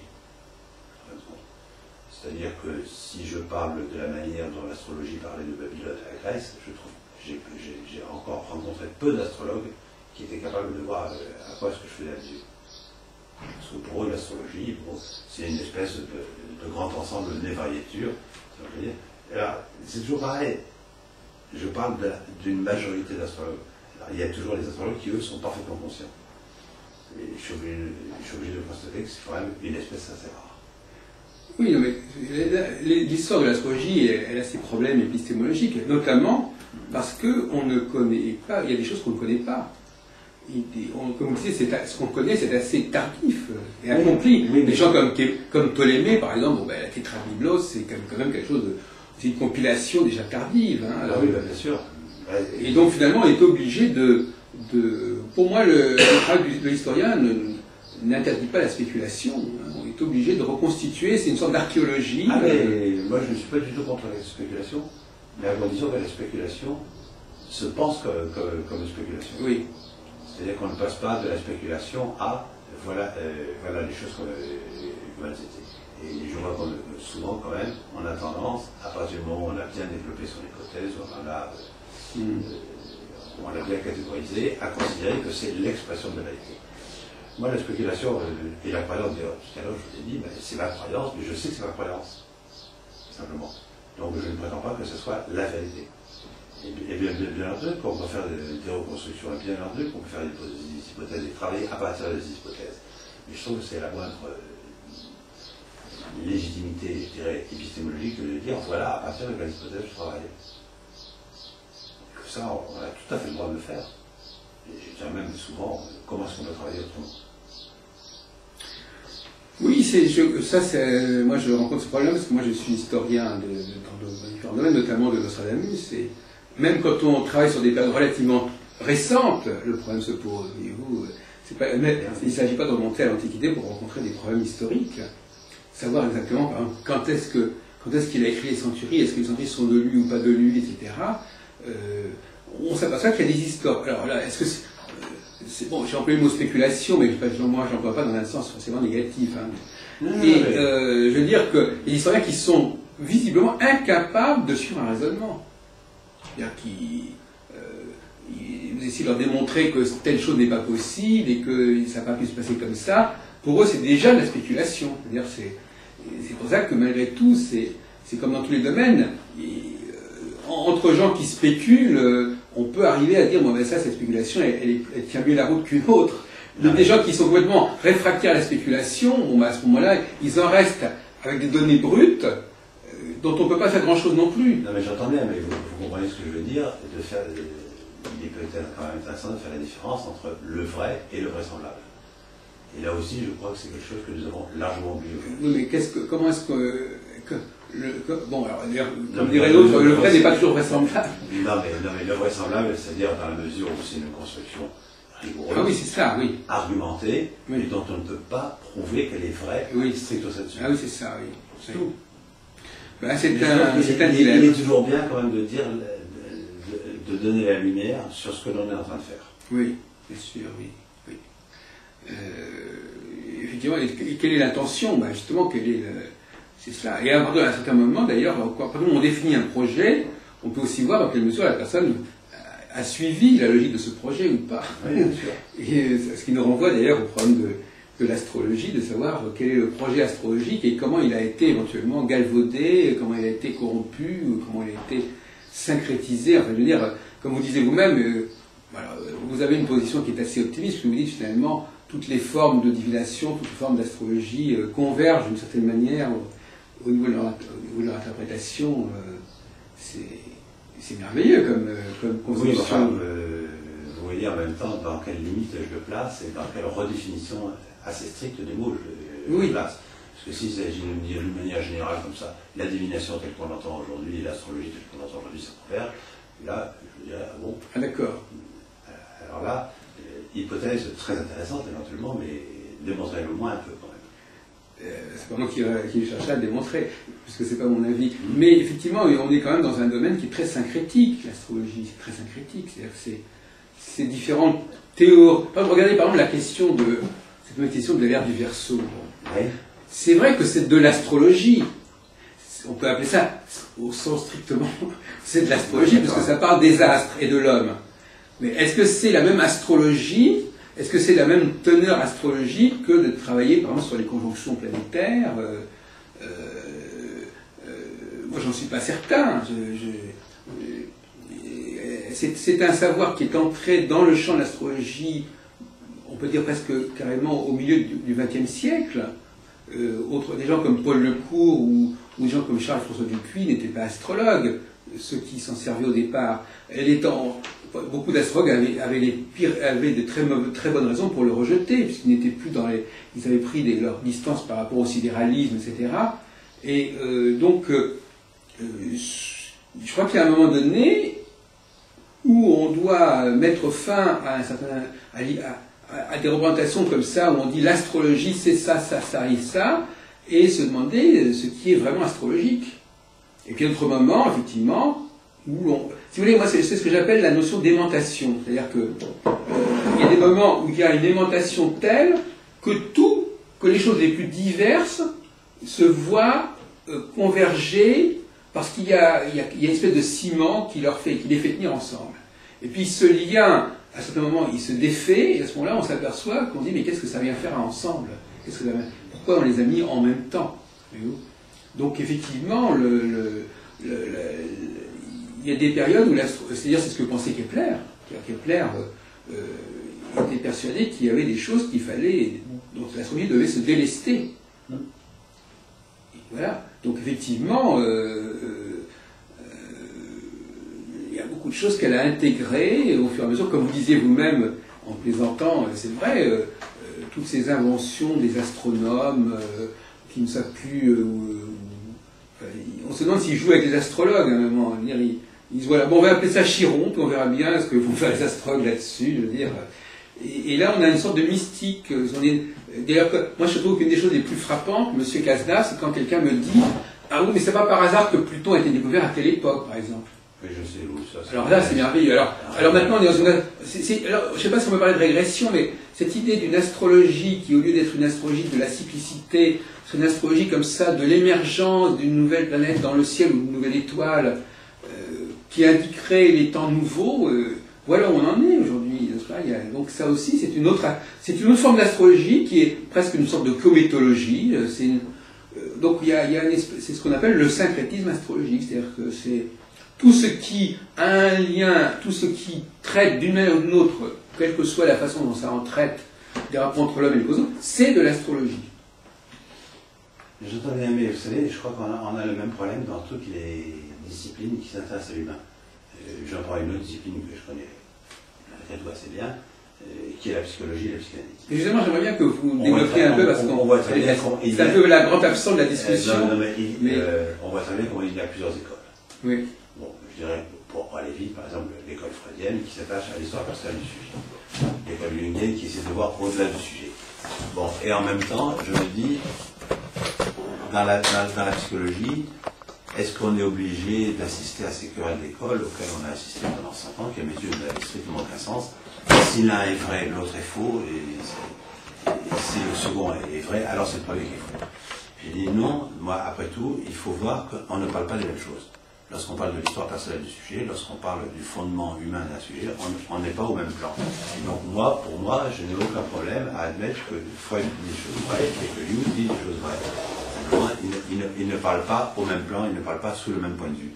C'est-à-dire que si je parle de la manière dont l'astrologie parlait de Babylone à la Grèce, je trouve j'ai encore rencontré peu d'astrologues qui étaient capables de voir à quoi est-ce que je faisais allusion. Parce que pour eux, l'astrologie, bon, c'est une espèce de grand ensemble de névariéture. Et là, c'est toujours pareil. Je parle d'une majorité d'astrologues. Il y a toujours des astrologues qui, eux, sont parfaitement conscients. Et je suis obligé de constater que c'est quand même une espèce assez rare. Oui, mais l'histoire de l'astrologie, elle a ses problèmes épistémologiques, notamment parce qu'on ne connaît pas, il y a des choses qu'on ne connaît pas. Comme vous disiez, ce qu'on connaît, c'est assez tardif et accompli. Oui, des gens comme Ptolémée, par exemple, bon, la Tétrabiblos, c'est quand même quelque chose c'est une compilation déjà tardive. Hein, oui, bien sûr. Et donc finalement, on est obligé pour moi, le travail de l'historien n'interdit pas la spéculation. Hein. On est obligé de reconstituer, c'est une sorte d'archéologie. Ah, mais moi, je ne suis pas du tout contre la spéculation, mais à condition que la spéculation se pense comme une spéculation. Oui. C'est-à-dire qu'on ne passe pas de la spéculation à voilà les choses comme elles étaient. Et je vois que souvent, quand même, on a tendance, à partir du moment où on a bien développé son hypothèse, on l'a bien catégorisé, à considérer que c'est l'expression de la vérité. Moi, la spéculation et la croyance, tout à l'heure, je vous ai dit, c'est ma croyance, mais je sais que c'est ma croyance, simplement. Donc, je ne prétends pas que ce soit la vérité. Et bien entendu qu'on peut faire des reconstructions, et bien entendu qu'on peut faire des hypothèses et travailler à partir des hypothèses. Mais je trouve que c'est la moindre légitimité, je dirais, épistémologique de dire, voilà, à partir de quelle hypothèse je travaille. Que ça, on a tout à fait le droit de le faire. Et je dirais même souvent, comment est-ce qu'on peut travailler autrement? Oui, moi je rencontre ce problème parce que moi je suis historien dans différents domaines, notamment de Nostradamus, et même quand on travaille sur des périodes relativement récentes, le problème se pose. Il ne s'agit pas de remonter à l'Antiquité pour rencontrer des problèmes historiques, savoir exactement quand est-ce qu'il a écrit les centuries, est-ce que les centuries sont de lui ou pas de lui, etc. On s'aperçoit qu'il y a des histoires. Alors là, est-ce que c'est bon, j'ai employé le mot spéculation, mais moi, je n'emploie pas dans un sens forcément négatif. Hein. Je veux dire que les historiens qui sont visiblement incapables de suivre un raisonnement. C'est-à-dire qu'ils essaient de leur démontrer que telle chose n'est pas possible et que ça n'a pas pu se passer comme ça. Pour eux, c'est déjà de la spéculation. C'est-à-dire, c'est pour ça que malgré tout, c'est comme dans tous les domaines. Entre gens qui spéculent, on peut arriver à dire, bon ben ça, cette spéculation, elle tient mieux la route qu'une autre. Des gens qui sont complètement réfractaires à la spéculation, bon, bah, à ce moment-là, ils en restent avec des données brutes dont on ne peut pas faire grand-chose non plus. Non mais j'entends bien, mais vous comprenez ce que je veux dire, il est peut-être quand même intéressant de faire la différence entre le vrai et le vraisemblable. Et là aussi, je crois que c'est quelque chose que nous avons largement oublié. Oui, mais comment est-ce que bon, alors, comme dirait l'autre, le vrai n'est pas toujours vraisemblable. Non, mais le vraisemblable, c'est-à-dire dans la mesure où c'est une construction rigoureuse, ah oui, c'est ça, oui. argumentée, Oui. et dont on ne peut pas prouver qu'elle est vraie, oui. stricto sensu. Ah oui, c'est ça, oui. C'est tout. Ben, c'est un dilemme. Il est toujours bien quand même de dire, de donner la lumière sur ce que l'on est en train de faire. Oui, bien sûr, oui. oui. Effectivement, quelle est l'intention? Ben justement, c'est cela. Et à partir d'un certain moment, d'ailleurs, à partir du moment où on définit un projet, on peut aussi voir dans quelle mesure la personne a suivi la logique de ce projet ou pas. Oui, bien sûr. Et ce qui nous renvoie d'ailleurs au problème de l'astrologie, de savoir quel est le projet astrologique et comment il a été éventuellement galvaudé, comment il a été corrompu, comment il a été syncrétisé. Enfin, je veux dire, comme vous disiez vous-même, voilà, vous avez une position qui est assez optimiste, parce que vous dites finalement toutes les formes de divination, toutes les formes d'astrologie convergent d'une certaine manière au niveau de leur interprétation. C'est merveilleux comme conception. Oui, enfin, vous voyez en même temps dans quelle limite je le place et dans quelle redéfinition assez stricte des mots je le place. Parce que s'il s'agit de me dire d'une manière générale comme ça, la divination telle qu'on l'entend aujourd'hui, l'astrologie telle qu'on l'entend aujourd'hui, ça converge, là, je dirais, ah bon. Ah d'accord. Alors là, hypothèse très intéressante éventuellement, mais démontrez-le moins un peu quand même. C'est pas moi qui cherche à démontrer, puisque c'est pas mon avis. Mais effectivement, on est quand même dans un domaine qui est très syncrétique, l'astrologie, c'est très syncrétique. C'est-à-dire que c'est différentes théories. Regardez par exemple la question de cette même question de l'ère du Verseau. Oui. C'est vrai que c'est de l'astrologie. On peut appeler ça, au sens strictement, c'est de l'astrologie, parce que ça parle des astres et de l'homme. Mais est-ce que c'est la même astrologie? Est-ce que c'est la même teneur astrologique que de travailler, par exemple, sur les conjonctions planétaires? Moi, j'en suis pas certain. C'est un savoir qui est entré dans le champ de l'astrologie, on peut dire presque carrément au milieu du XXe siècle. Des gens comme Paul Lecourt ou des gens comme Charles-François Dupuy n'étaient pas astrologues, ceux qui s'en servaient au départ. Beaucoup d'astrologues avaient de très bonnes raisons pour le rejeter, puisqu'ils n'étaient plus ils avaient pris leur distance par rapport au sidéralisme, etc. Et donc, je crois qu'il y a un moment donné où on doit mettre fin à des représentations comme ça, où on dit l'astrologie c'est ça, ça, ça et ça, et se demander ce qui est vraiment astrologique. Et puis d'autres moments, effectivement, où si vous voulez, moi c'est ce que j'appelle la notion d'aimantation. C'est-à-dire que il y a des moments où il y a une aimantation telle que les choses les plus diverses se voient converger parce qu'il y a une espèce de ciment qui les fait tenir ensemble. Et puis ce lien, à un certain moment, il se défait, et à ce moment-là, on s'aperçoit qu'on dit mais qu'est-ce que ça vient faire ensemble? Pourquoi on les a mis en même temps? Donc effectivement, il y a des périodes où c'est-à-dire c'est ce que pensait Kepler. Kepler était persuadé qu'il y avait des choses dont l'astrologie devait se délester. Et voilà. Donc effectivement, il y a beaucoup de choses qu'elle a intégrées au fur et à mesure, comme vous disiez vous-même en plaisantant, c'est vrai, toutes ces inventions des astronomes qui ne savent plus. On se demande s'ils jouent avec les astrologues à un moment. Ils disent voilà, bon, on va appeler ça Chiron, puis on verra bien ce que vont faire les astrologues là-dessus. Je veux dire. Et là, on a une sorte de mystique. D'ailleurs, moi, je trouve qu'une des choses les plus frappantes, M. Casda, c'est quand quelqu'un me dit ah oui, mais c'est pas par hasard que Pluton a été découvert à telle époque, par exemple. Oui, je sais où ça. Alors là, c'est merveilleux. Alors maintenant, on est dans une. Alors, je ne sais pas si on peut parler de régression, mais cette idée d'une astrologie qui, au lieu d'être une astrologie de la cyclicité, c'est une astrologie comme ça, de l'émergence d'une nouvelle planète dans le ciel ou d'une nouvelle étoile, qui indiquerait les temps nouveaux. Voilà où on en est aujourd'hui. Donc ça aussi, c'est une autre forme d'astrologie qui est presque une sorte de cométologie. Donc c'est ce qu'on appelle le syncrétisme astrologique, c'est-à-dire que c'est tout ce qui a un lien, tout ce qui traite d'une manière ou d'une autre, quelle que soit la façon dont ça en traite, des rapports entre l'homme et le cosmos, c'est de l'astrologie. J'entends bien, mais vous savez, je crois qu'on a le même problème dans toutes les disciplines qui s'intéressent à l'humain. J'en prends une autre discipline que je connais peut-être assez bien, qui est la psychologie et la psychanalyse. Et justement, j'aimerais bien que vous développiez un peu, parce qu'on voit très bien c'est un peu la grande absence de la discussion. On voit très bien qu'il y a plusieurs écoles. Oui. Bon, je dirais, pour aller vite, par exemple, l'école freudienne qui s'attache à l'histoire personnelle du sujet. L'école jungienne qui essaie de voir au-delà du sujet. Bon, et en même temps, je me dis, dans la psychologie, est-ce qu'on est obligé d'assister à ces querelles d'école auxquelles on a assisté pendant 100 ans, qui à mes yeux n'avaient strictement aucun sens? Si l'un est vrai, l'autre est faux, et si le second est vrai, alors c'est le premier qui est faux. J'ai dit non, moi, après tout, il faut voir qu'on ne parle pas des mêmes choses. Lorsqu'on parle de l'histoire personnelle du sujet, lorsqu'on parle du fondement humain d'un sujet, on n'est pas au même plan. Et donc moi, pour moi, je n'ai aucun problème à admettre que Freud dit des choses vraies et que Jung dit des choses vraies. Simplement, ils ne parlent pas au même plan, ils ne parlent pas sous le même point de vue.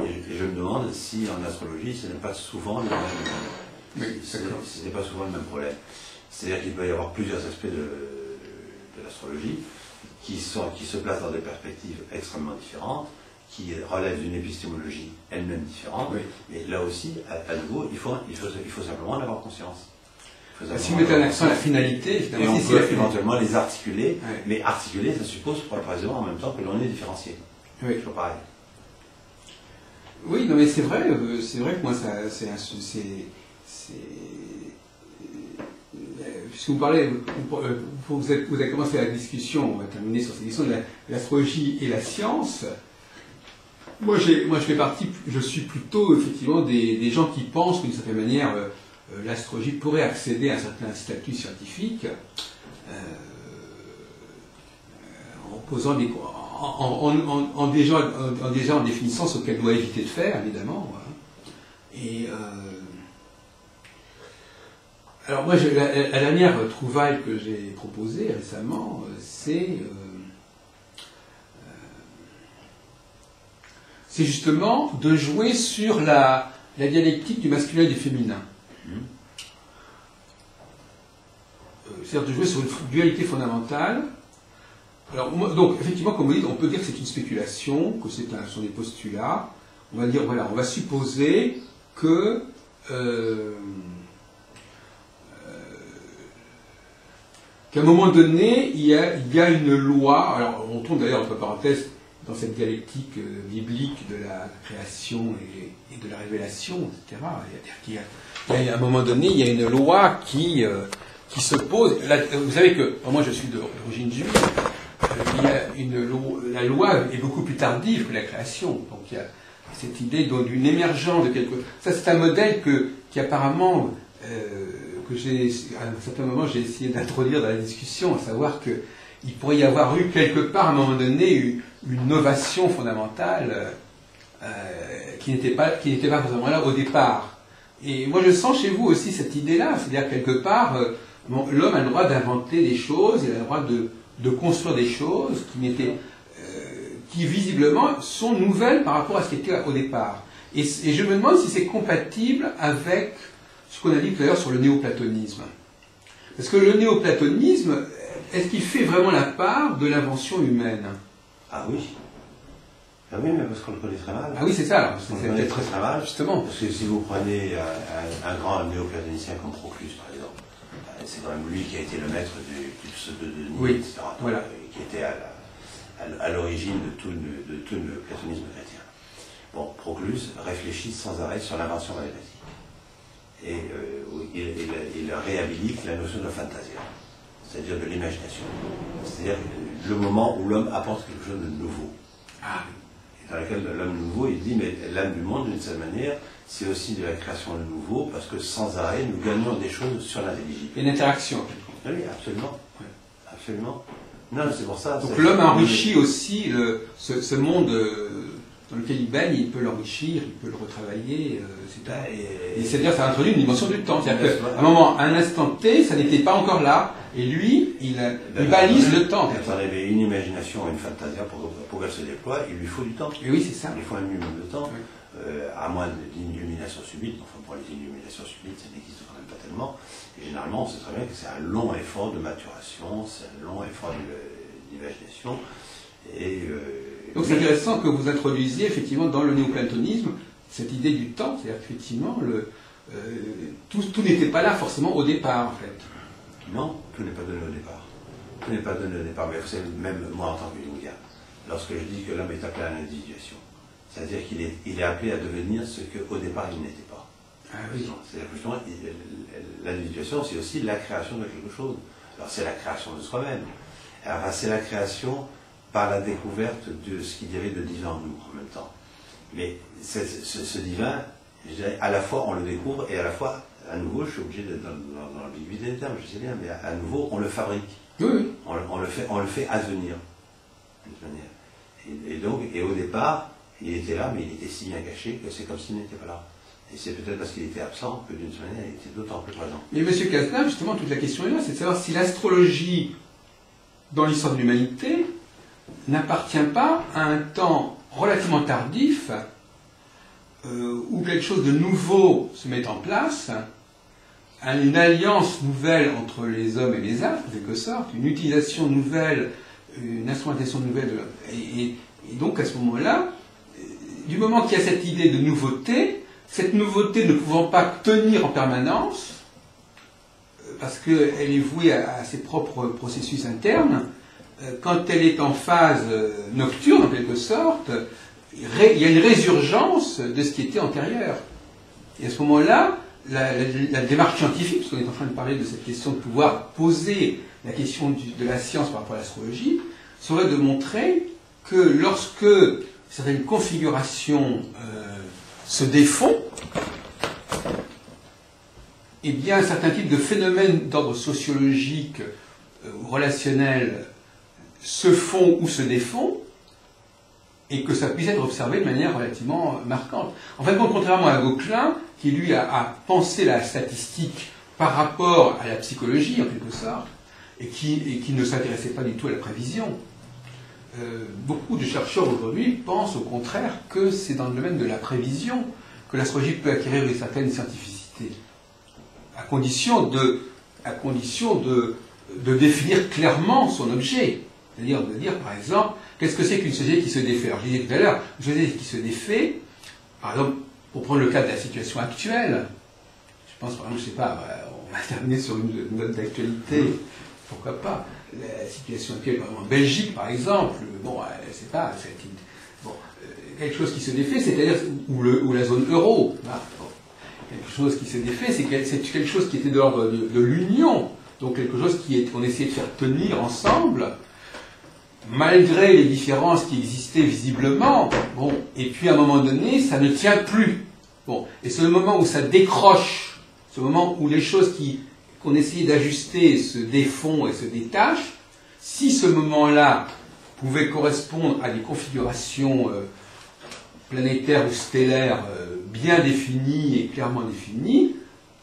Et je me demande si en astrologie, ce n'est pas souvent le même, ce n'est pas souvent le même problème. C'est-à-dire qu'il peut y avoir plusieurs aspects de l'astrologie qui se placent dans des perspectives extrêmement différentes, qui relèvent d'une épistémologie elle-même différente. Oui. Mais là aussi, à nouveau, il faut simplement en avoir conscience. Si vous mettez un accent à la finalité, évidemment, et on peut éventuellement les articuler, oui. Mais articuler, ça suppose précisément en même temps que l'on est différencié. Oui. C'est pareil. Oui, non, mais c'est vrai que moi, puisque vous parlez, vous avez commencé la discussion, on va terminer sur cette question de l'astrologie et la science. Moi, je suis plutôt effectivement des gens qui pensent qu'une certaine manière, l'astrologie pourrait accéder à un certain statut scientifique en définissant ce qu'elle doit éviter de faire, évidemment. Et alors moi, la dernière trouvaille que j'ai proposée récemment, c'est justement de jouer sur la dialectique du masculin et du féminin. C'est-à-dire de jouer sur une dualité fondamentale. Alors, donc, effectivement, comme vous dites, on peut dire que c'est une spéculation, que ce sont des postulats. On va dire, voilà, on va supposer que qu'à un moment donné, il y a une loi. Alors, on tourne d'ailleurs entre parenthèses dans cette dialectique biblique de la création et de la révélation, etc. À un moment donné, il y a une loi qui se pose. Vous savez que, moi je suis d'origine juive, la loi est beaucoup plus tardive que la création. Donc il y a cette idée d'une émergence de quelque chose. Ça, c'est un modèle qui apparemment, à un certain moment, j'ai essayé d'introduire dans la discussion, à savoir qu'il pourrait y avoir eu quelque part, à un moment donné, une novation fondamentale qui n'était pas forcément là au départ. Et moi, je sens chez vous aussi cette idée-là, c'est-à-dire quelque part, l'homme a le droit d'inventer des choses, il a le droit de construire des choses qui visiblement sont nouvelles par rapport à ce qui était au départ. Et je me demande si c'est compatible avec ce qu'on a dit tout à l'heure sur le néoplatonisme. Parce que le néoplatonisme, est-ce qu'il fait vraiment la part de l'invention humaine? Ah oui. Ah oui, mais parce qu'on le connaît très mal. Ah oui, c'est ça. On le connaît très très mal. Justement. Parce que si vous prenez un grand néoplatonicien comme Proclus, par exemple, c'est quand même lui qui a été le maître du pseudo-denis, oui, etc. Voilà. Qui était à l'origine de tout le platonisme chrétien. Bon, Proclus réfléchit sans arrêt sur l'invention mathématique. Et il réhabilite la notion de fantasia, c'est-à-dire de l'imagination. C'est-à-dire le moment où l'homme apporte quelque chose de nouveau. Ah. Et dans lequel l'homme nouveau, il dit, mais l'âme du monde, d'une certaine manière, c'est aussi de la création de nouveau, parce que sans arrêt, nous gagnons des choses sur l'intelligible. Une interaction. Oui, absolument. Oui. Absolument. Non, c'est pour ça. Donc l'homme enrichit aussi ce monde dans lequel il baigne, il peut l'enrichir, il peut le retravailler, etc. Et c'est-à-dire ça introduit une dimension du temps. C'est-à-dire qu'à un moment, à un instant T, ça n'était pas encore là, et lui, il balise le temps. Attendez, mais une imagination, une fantasia, pour qu'elle se déploie, il lui faut du temps. Et oui, c'est ça. Il faut un minimum de temps, Oui. à moins d'une illumination subite. Enfin, pour les illuminations subites, ça n'existe quand même pas tellement. Et généralement, on sait très bien que c'est un long effort de maturation, c'est un long effort d'imagination. Donc c'est intéressant que vous introduisiez effectivement dans le néoplatonisme cette idée du temps, c'est-à-dire qu'effectivement tout n'était pas là forcément au départ en fait. Non, tout n'est pas donné au départ. Tout n'est pas donné au départ, mais vous savez, même moi en tant que Jungien, lorsque je dis que l'homme est appelé à l'individuation, c'est-à-dire qu'il est appelé à devenir ce qu'au départ il n'était pas. Ah oui. C'est-à-dire justement, l'individuation c'est aussi la création de quelque chose. Alors c'est la création de soi-même. Alors c'est la création par la découverte de ce qu'il y avait de divin en nous en même temps. Mais ce divin, je dirais, à la fois on le découvre et à la fois, à nouveau, je suis obligé d'être dans l'ambiguïté des termes, je sais bien, mais à nouveau on le fabrique. Oui, oui. On le fait advenir. Et donc, au départ, il était là, mais il était si bien caché que c'est comme s'il n'était pas là. Et c'est peut-être parce qu'il était absent que d'une certaine manière, il était d'autant plus présent. Mais M. Cazenave, justement, toute la question est là, c'est de savoir si l'astrologie, dans l'histoire de l'humanité, n'appartient pas à un temps relativement tardif où quelque chose de nouveau se met en place, à une alliance nouvelle entre les hommes et les astres, en quelque sorte, une utilisation nouvelle, une instrumentation nouvelle. Et donc à ce moment-là, du moment qu'il y a cette idée de nouveauté, cette nouveauté ne pouvant pas tenir en permanence, parce qu'elle est vouée à ses propres processus internes, quand elle est en phase nocturne, en quelque sorte, il y a une résurgence de ce qui était antérieur. Et à ce moment-là, la démarche scientifique, parce qu'on est en train de parler de cette question de pouvoir poser la question de la science par rapport à l'astrologie, serait de montrer que lorsque certaines configurations se défont, eh bien, un certain type de phénomènes d'ordre sociologique ou relationnel se font ou se défont, et que ça puisse être observé de manière relativement marquante. En fait, contrairement à Gauquelin, qui lui a pensé la statistique par rapport à la psychologie, en quelque sorte, et qui ne s'intéressait pas du tout à la prévision, beaucoup de chercheurs aujourd'hui pensent au contraire que c'est dans le domaine de la prévision que l'astrologie peut acquérir une certaine scientificité, à condition de définir clairement son objet. C'est-à-dire de dire, par exemple, qu'est-ce que c'est qu'une société qui se défait? Alors, je disais tout à l'heure, une société qui se défait, par exemple, pour prendre le cas de la situation actuelle, je pense, par exemple, je ne sais pas, on va terminer sur une note d'actualité, pourquoi pas, la situation actuelle, par exemple, en Belgique, par exemple, bon, c'est pas, bon, quelque chose qui se défait, c'est-à-dire, ou la zone euro, là, bon, quelque chose qui se défait, c'est quelque chose qui était de l'ordre de l'union, donc quelque chose qu'on essayait de faire tenir ensemble, malgré les différences qui existaient visiblement, bon, et puis à un moment donné, ça ne tient plus. Bon, et c'est le moment où ça décroche, ce moment où les choses qu'on essayait d'ajuster se défont et se détachent, si ce moment-là pouvait correspondre à des configurations planétaires ou stellaires bien définies et clairement définies,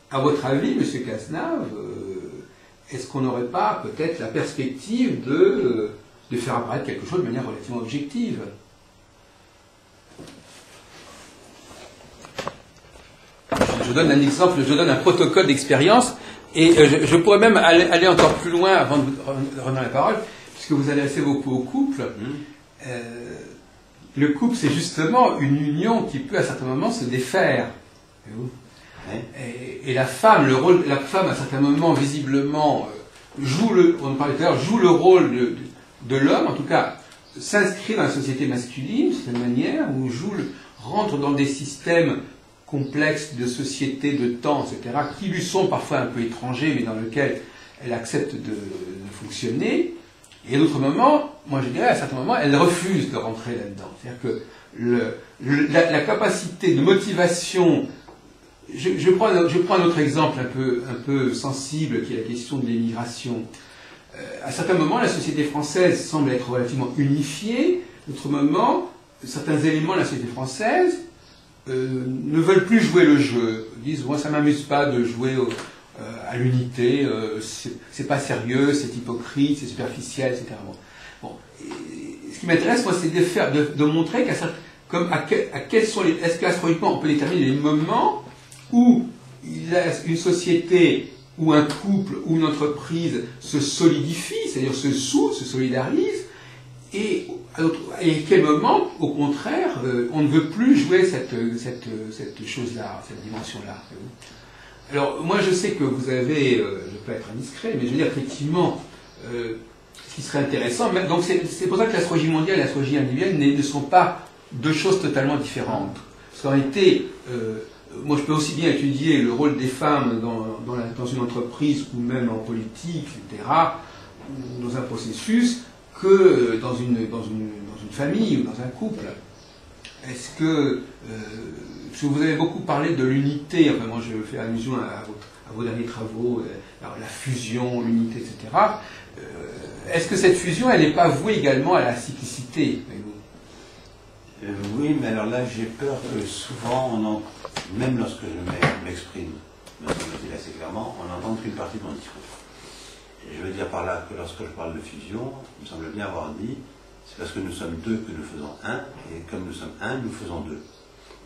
à votre avis, M. Cazenave, est-ce qu'on n'aurait pas peut-être la perspective de faire apparaître quelque chose de manière relativement objective? Je donne un exemple, je donne un protocole d'expérience, et je pourrais même aller encore plus loin avant de vous redonner la parole, puisque vous adressez beaucoup au couple. Le couple, c'est justement une union qui peut à certains moments se défaire. Et la femme, la femme à certains moments, visiblement, on en parlait tout à l'heure, joue le rôle de l'homme, en tout cas, s'inscrit dans la société masculine, de cette manière, où rentre dans des systèmes complexes de société, de temps, etc., qui lui sont parfois un peu étrangers, mais dans lesquels elle accepte de fonctionner. Et à d'autres moments, moi je dirais, à certains moments, elle refuse de rentrer là-dedans. C'est-à-dire que la capacité de motivation... Je prends un autre exemple un peu sensible, qui est la question de l'émigration. À certains moments, la société française semble être relativement unifiée. À d'autres moments, certains éléments de la société française ne veulent plus jouer le jeu. Ils disent, moi ça m'amuse pas de jouer à l'unité, c'est pas sérieux, c'est hypocrite, c'est superficiel, etc. Bon. Ce qui m'intéresse, moi, c'est de montrer est-ce qu'astrologiquement on peut déterminer les moments où une société ou un couple ou une entreprise se solidifie, c'est-à-dire se solidarise, et quel moment, au contraire, on ne veut plus jouer cette chose-là, cette dimension-là. Alors, moi, je sais que vous avez, je peux être indiscret, mais je veux dire, effectivement, ce qui serait intéressant, donc c'est pour ça que l'astrologie mondiale et l'astrologie individuelle ne sont pas deux choses totalement différentes. Parce qu'en réalité, moi je peux aussi bien étudier le rôle des femmes dans une entreprise ou même en politique, etc., dans un processus, que dans une famille ou dans un couple. Est-ce que vous avez beaucoup parlé de l'unité, enfin moi je fais allusion à vos derniers travaux, la fusion, l'unité, etc. Est-ce que cette fusion, elle n'est pas vouée également à la cyclicité? Oui, mais alors là, j'ai peur que souvent, même lorsque je m'exprime, lorsque je le dis assez clairement, on n'entend qu'une partie de mon discours. Et je veux dire par là que lorsque je parle de fusion, il me semble bien avoir dit, c'est parce que nous sommes deux que nous faisons un, et comme nous sommes un, nous faisons deux.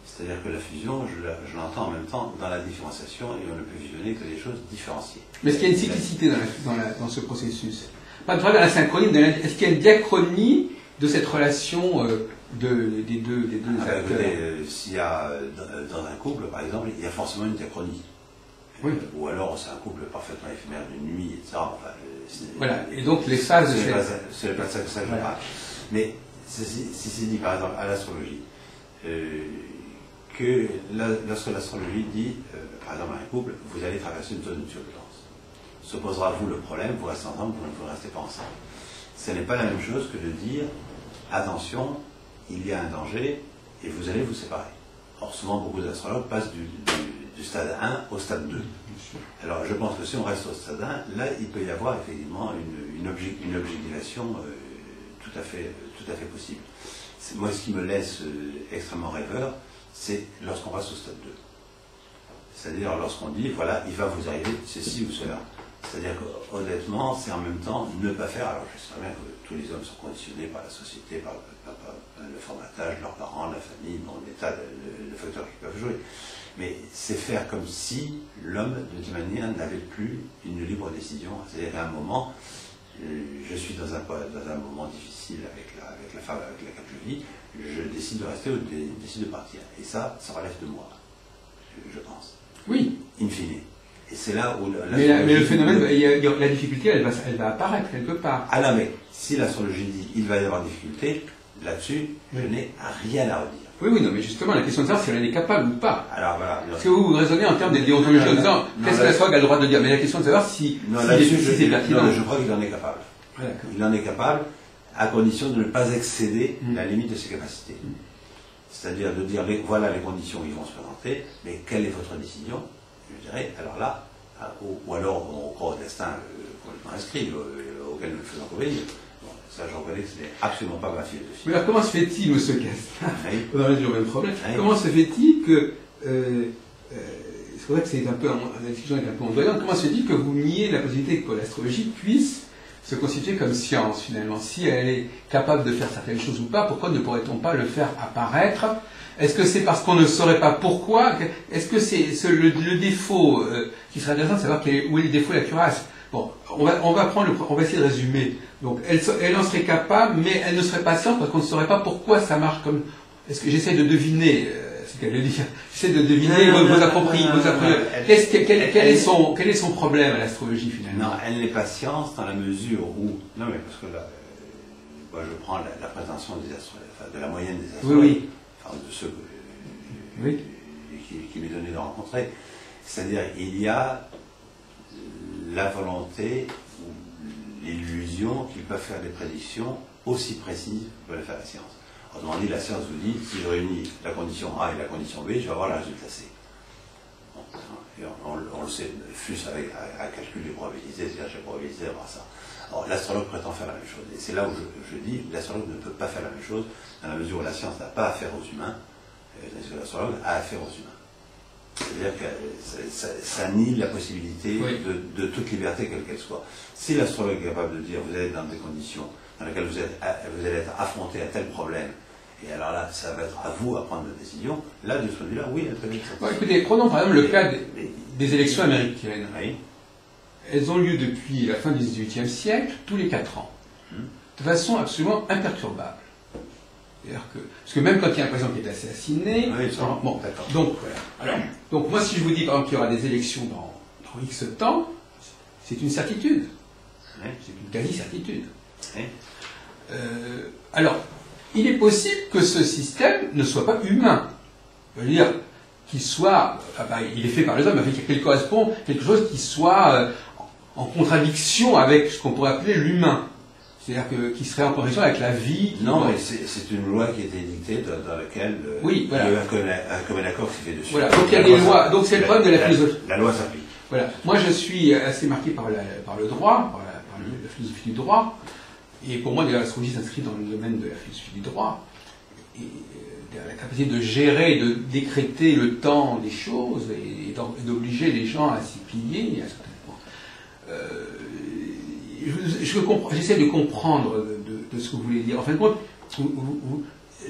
C'est-à-dire que la fusion, je l'entends en même temps dans la différenciation, et on ne peut fusionner que des choses différenciées. Mais est-ce qu'il y a une cyclicité dans ce processus? Pas de problème à la synchronie, est-ce qu'il y a une diachronie de cette relation des deux acteurs? S'il y a dans un couple, par exemple, il y a forcément une diachronie. Oui. Ou alors c'est un couple parfaitement éphémère de nuit, etc. Enfin, voilà, et donc les phases... C'est pas ça que ça je parle. Mais si c'est dit par exemple à l'astrologie, que lorsque l'astrologie dit, par exemple à un couple, vous allez traverser une zone de turbulence. Se posera à vous le problème, vous restez ensemble, vous ne restez pas ensemble. Ce n'est pas la même chose que de dire, attention, il y a un danger et vous allez vous séparer. Or, souvent, beaucoup d'astrologues passent du stade 1 au stade 2. Alors, je pense que si on reste au stade 1, là, il peut y avoir effectivement une objectivation tout à fait possible. Moi, ce qui me laisse extrêmement rêveur, c'est lorsqu'on passe au stade 2. C'est-à-dire lorsqu'on dit, voilà, il va vous arriver ceci ou cela. C'est-à-dire qu'honnêtement, c'est en même temps ne pas faire. Alors, je sais bien que tous les hommes sont conditionnés par la société, par le formatage, leurs parents, la famille, bon, des tas de facteurs qui peuvent jouer. Mais c'est faire comme si l'homme, de toute manière, n'avait plus une libre décision. C'est-à-dire qu'à un moment, je suis dans un moment difficile avec la femme avec laquelle je vis, je décide de rester ou je décide de partir. Et ça relève de moi, je pense. Oui. In fine. Et c'est là où... Mais le phénomène, la difficulté, elle va apparaître quelque part. Ah non, mais si l'astrologie dit il va y avoir difficulté, là-dessus, je n'ai rien à redire. Oui, non, mais justement, la question de savoir si elle est capable ou pas. Alors voilà. Parce que vous raisonnez en termes de déontologie en disant qu'est-ce que l'astrologue a le droit de dire, mais la question de savoir si c'est pertinent. Non, je crois qu'il en est capable. Il en est capable à condition de ne pas excéder la limite de ses capacités. C'est-à-dire de dire, voilà les conditions qui vont se présenter, mais quelle est votre décision? Je dirais, alors là, ou alors on croit au destin complètement inscrit, auquel nous ne faisons qu'obéir. Bon, ça, je reconnais que ce n'est absolument pas ma philosophie. Mais alors, comment se fait-il, monsieur Castin, oui. on a toujours le même problème, comment se fait-il que, c'est vrai que c'est un peu, la discussion est un peu ondoyante, comment se fait-il que vous niez la possibilité que l'astrologie puisse se constituer comme science, finalement? Si elle est capable de faire certaines choses ou pas, pourquoi ne pourrait-on pas le faire apparaître? Est-ce que c'est parce qu'on ne saurait pas pourquoi? Est-ce que c'est le défaut qui serait intéressant de savoir où est le défaut de la cuirasse? Bon, on va essayer de résumer. Donc, elle en serait capable, mais elle ne serait pas science parce qu'on ne saurait pas pourquoi ça marche comme... Est-ce que j'essaie de deviner ce qu'elle veut dire? J'essaie de deviner vos appropriés. Quel est son problème à l'astrologie, finalement? Non, elle n'est pas science dans la mesure où... Non, mais parce que là, moi, je prends la prétention des astrologues, enfin, de la moyenne des astrologues. Oui, oui. Enfin, de ceux oui. qui m'est donné de rencontrer. C'est-à-dire, il y a la volonté ou l'illusion qu'ils peuvent faire des prédictions aussi précises que peut le faire la science. Autrement dit, la science vous dit, si je réunis la condition A et la condition B, je vais avoir le résultat C. Bon, on le sait, fût-ce avec un calcul des probabilités, c'est-à-dire j'ai probabilisé d'avoir ça. Alors, l'astrologue prétend faire la même chose. Et c'est là où je dis, l'astrologue ne peut pas faire la même chose, dans la mesure où la science n'a pas affaire aux humains, et l'astrologue a affaire aux humains. C'est-à-dire que ça nie la possibilité de toute liberté, quelle qu'elle soit. Si l'astrologue est capable de dire, vous êtes dans des conditions dans lesquelles vous allez être affronté à tel problème, et alors là, ça va être à vous à prendre des décisions, là, de ce point de vue-là, oui, elle peut être. Écoutez, prenons par exemple le cas des élections américaines. Oui. Elles ont lieu depuis la fin du XVIIIe siècle, tous les 4 ans, de façon absolument imperturbable. Parce que même quand il y a un président qui est assassiné, bon, donc, voilà. Donc moi, si je vous dis par exemple qu'il y aura des élections dans X temps, c'est une certitude. C'est une quasi-certitude. Alors, il est possible que ce système ne soit pas humain. Je veux dire, qu'il soit, il est fait par les hommes, mais qu'il correspond à quelque chose qui soit en contradiction avec ce qu'on pourrait appeler l'humain. C'est-à-dire qui serait en contradiction avec la vie. Non, mais c'est une loi qui a été dictée dans laquelle il y a eu un commun accord qui s'est fait dessus. Voilà, donc il y a des lois, donc c'est le problème de la philosophie. La loi s'applique. Voilà, moi je suis assez marqué par le droit, par la philosophie du droit, et pour moi l'astrologie s'inscrit dans le domaine de la philosophie du droit, et la capacité de gérer, de décréter le temps des choses, et d'obliger les gens à s'y plier à un certain point. J'essaie de comprendre de ce que vous voulez dire. En fin de compte,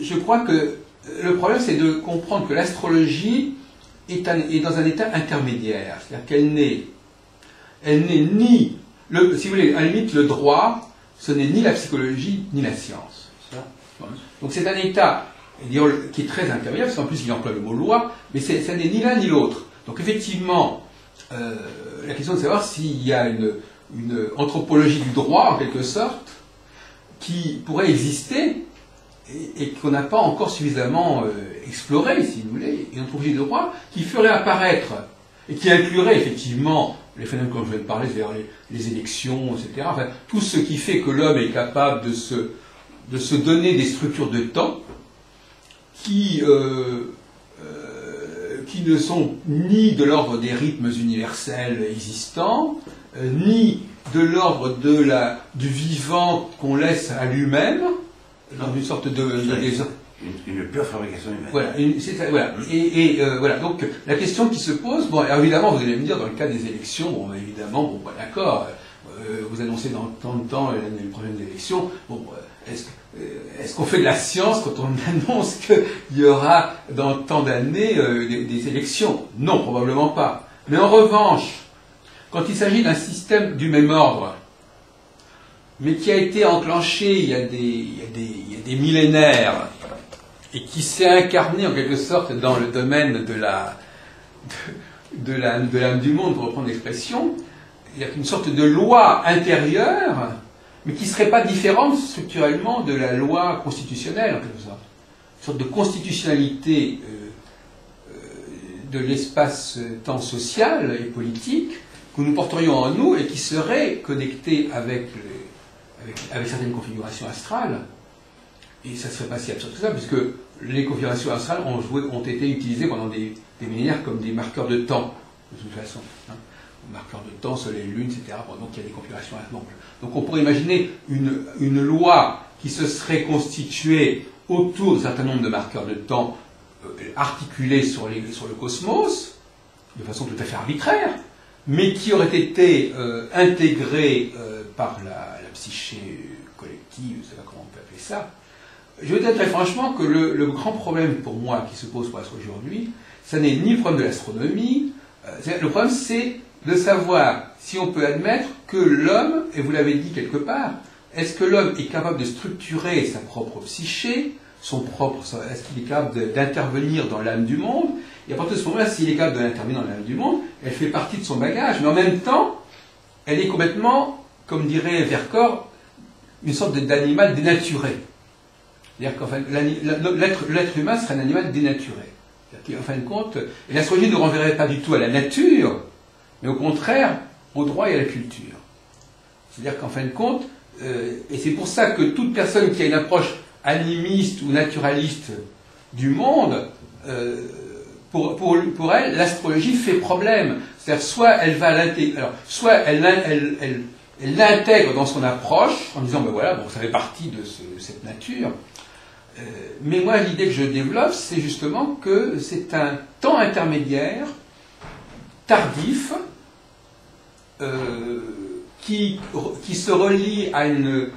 je crois que le problème, c'est de comprendre que l'astrologie est dans un état intermédiaire. C'est-à-dire qu'elle n'est ni, si vous voulez, à la limite, le droit, ce n'est ni la psychologie, ni la science. Donc c'est un état qui est très intermédiaire, parce qu'en plus il emploie le mot loi, mais ça n'est ni l'un ni l'autre. Donc effectivement, la question de savoir s'il y a une anthropologie du droit, en quelque sorte, qui pourrait exister et qu'on n'a pas encore suffisamment exploré, si vous voulez, une anthropologie du droit qui ferait apparaître et qui inclurait effectivement les phénomènes dont je viens de parler, c'est-à-dire les élections, etc. Enfin, tout ce qui fait que l'homme est capable de se donner des structures de temps qui ne sont ni de l'ordre des rythmes universels existants, ni de l'ordre du vivant qu'on laisse à lui-même, dans une sorte une pure fabrication humaine. Voilà. Voilà. Donc la question qui se pose, bon, alors, évidemment, vous allez me dire, dans le cas des élections, bon, évidemment, bon, d'accord, vous annoncez dans tant de temps l'année prochaine des élections, bon, est-ce qu'on fait de la science quand on annonce qu'il y aura dans tant d'années des élections? Non, probablement pas. Mais en revanche, quand il s'agit d'un système du même ordre, mais qui a été enclenché il y a des millénaires, et qui s'est incarné en quelque sorte dans le domaine de l'âme du monde, pour reprendre l'expression, il y a une sorte de loi intérieure, mais qui ne serait pas différente structurellement de la loi constitutionnelle, en quelque sorte. Une sorte de constitutionnalité de l'espace-temps social et politique que nous porterions en nous et qui serait connectée avec certaines configurations astrales. Et ça ne serait pas si absurde que ça, puisque les configurations astrales ont été utilisées pendant des millénaires comme des marqueurs de temps, de toute façon. Marqueurs de temps, soleil, lune, etc. Donc il y a des configurations astrales. Donc on pourrait imaginer une loi qui se serait constituée autour d'un certain nombre de marqueurs de temps articulés sur le cosmos, de façon tout à fait arbitraire, mais qui aurait été intégrée par la psyché collective, je ne sais pas comment on peut appeler ça. Je veux dire très franchement que le grand problème pour moi qui se pose pour aujourd'hui, ça n'est ni le problème de l'astronomie, le problème c'est de savoir si on peut admettre que l'homme, et vous l'avez dit quelque part, est-ce que l'homme est capable de structurer sa propre psyché, est-ce qu'il est capable d'intervenir dans l'âme du monde, et à partir de ce moment-là, s'il est capable d'intervenir dans l'âme du monde, elle fait partie de son bagage, mais en même temps, elle est complètement, comme dirait Vercors, une sorte d'animal dénaturé. C'est-à-dire qu'en fait, l'être humain serait un animal dénaturé. En fin de compte, et l'astrologie ne renverrait pas du tout à la nature, mais au contraire, au droit et à la culture. C'est-à-dire qu'en fin de compte, et c'est pour ça que toute personne qui a une approche animiste ou naturaliste du monde, pour elle, l'astrologie fait problème. C'est-à-dire, soit elle va à l'intégrer, soit elle l'intègre dans son approche en disant, ben voilà, bon, ça fait partie de cette nature. Mais moi, l'idée que je développe, c'est justement que c'est un temps intermédiaire, tardif, qui se relie à une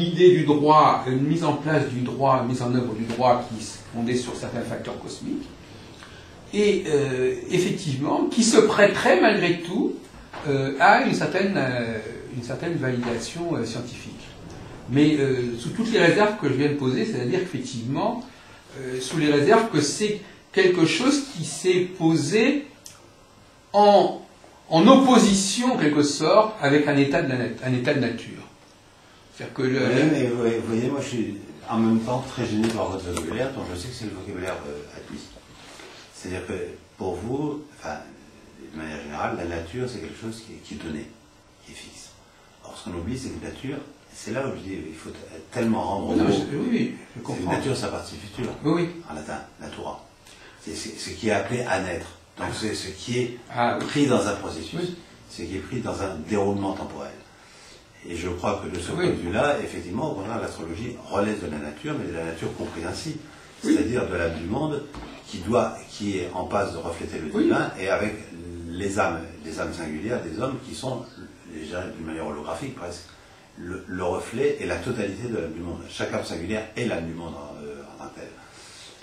idée du droit, une mise en place du droit, une mise en œuvre du droit qui est fondée sur certains facteurs cosmiques, et effectivement, qui se prêterait malgré tout à une certaine validation scientifique. Mais sous toutes les réserves que je viens de poser, c'est-à-dire qu'effectivement, sous les réserves que c'est quelque chose qui s'est posé en opposition, en quelque sorte, avec un état de nature. C'est-à-dire que mais vous voyez, moi je suis en même temps très gêné par votre vocabulaire, dont je sais que c'est le vocabulaire admis. C'est-à-dire que pour vous, enfin, de manière générale, la nature c'est quelque chose qui est donné, qui est fixe. Or ce qu'on oublie, c'est que la nature, c'est là où je dis il faut tellement rendre au mot. Oui, je comprends. Nature, ça participe futur. Oui. En latin, natura. C'est ce qui est appelé à naître. Donc c'est ce qui est pris dans un processus. Oui. Ce qui est pris dans un déroulement temporel. Et je crois que de ce point de vue-là, effectivement, au contraire, l'astrologie relève de la nature, mais de la nature comprise ainsi. C'est-à-dire de l'âme du monde qui est en passe de refléter le divin, et avec les âmes singulières des hommes qui sont, je dirais d'une manière holographique presque, le reflet et la totalité de l'âme du monde. Chaque âme singulière est l'âme du monde en tant que telle.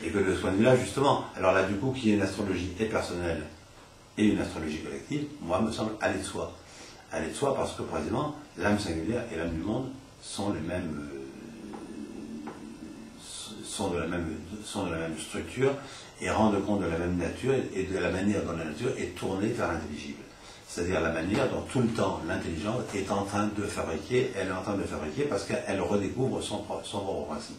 Et que de ce point de vue-là, justement, alors là, du coup, qu'il y ait une astrologie et personnelle et une astrologie collective, moi, me semble aller de soi. Aller de soi parce que, précisément, l'âme singulière et l'âme du monde sont les mêmes, sont de la même structure et rendent compte de la même nature et de la manière dont la nature est tournée vers l'intelligible. C'est-à-dire la manière dont tout le temps l'intelligence est en train de fabriquer, elle est en train de fabriquer parce qu'elle redécouvre son propre principe.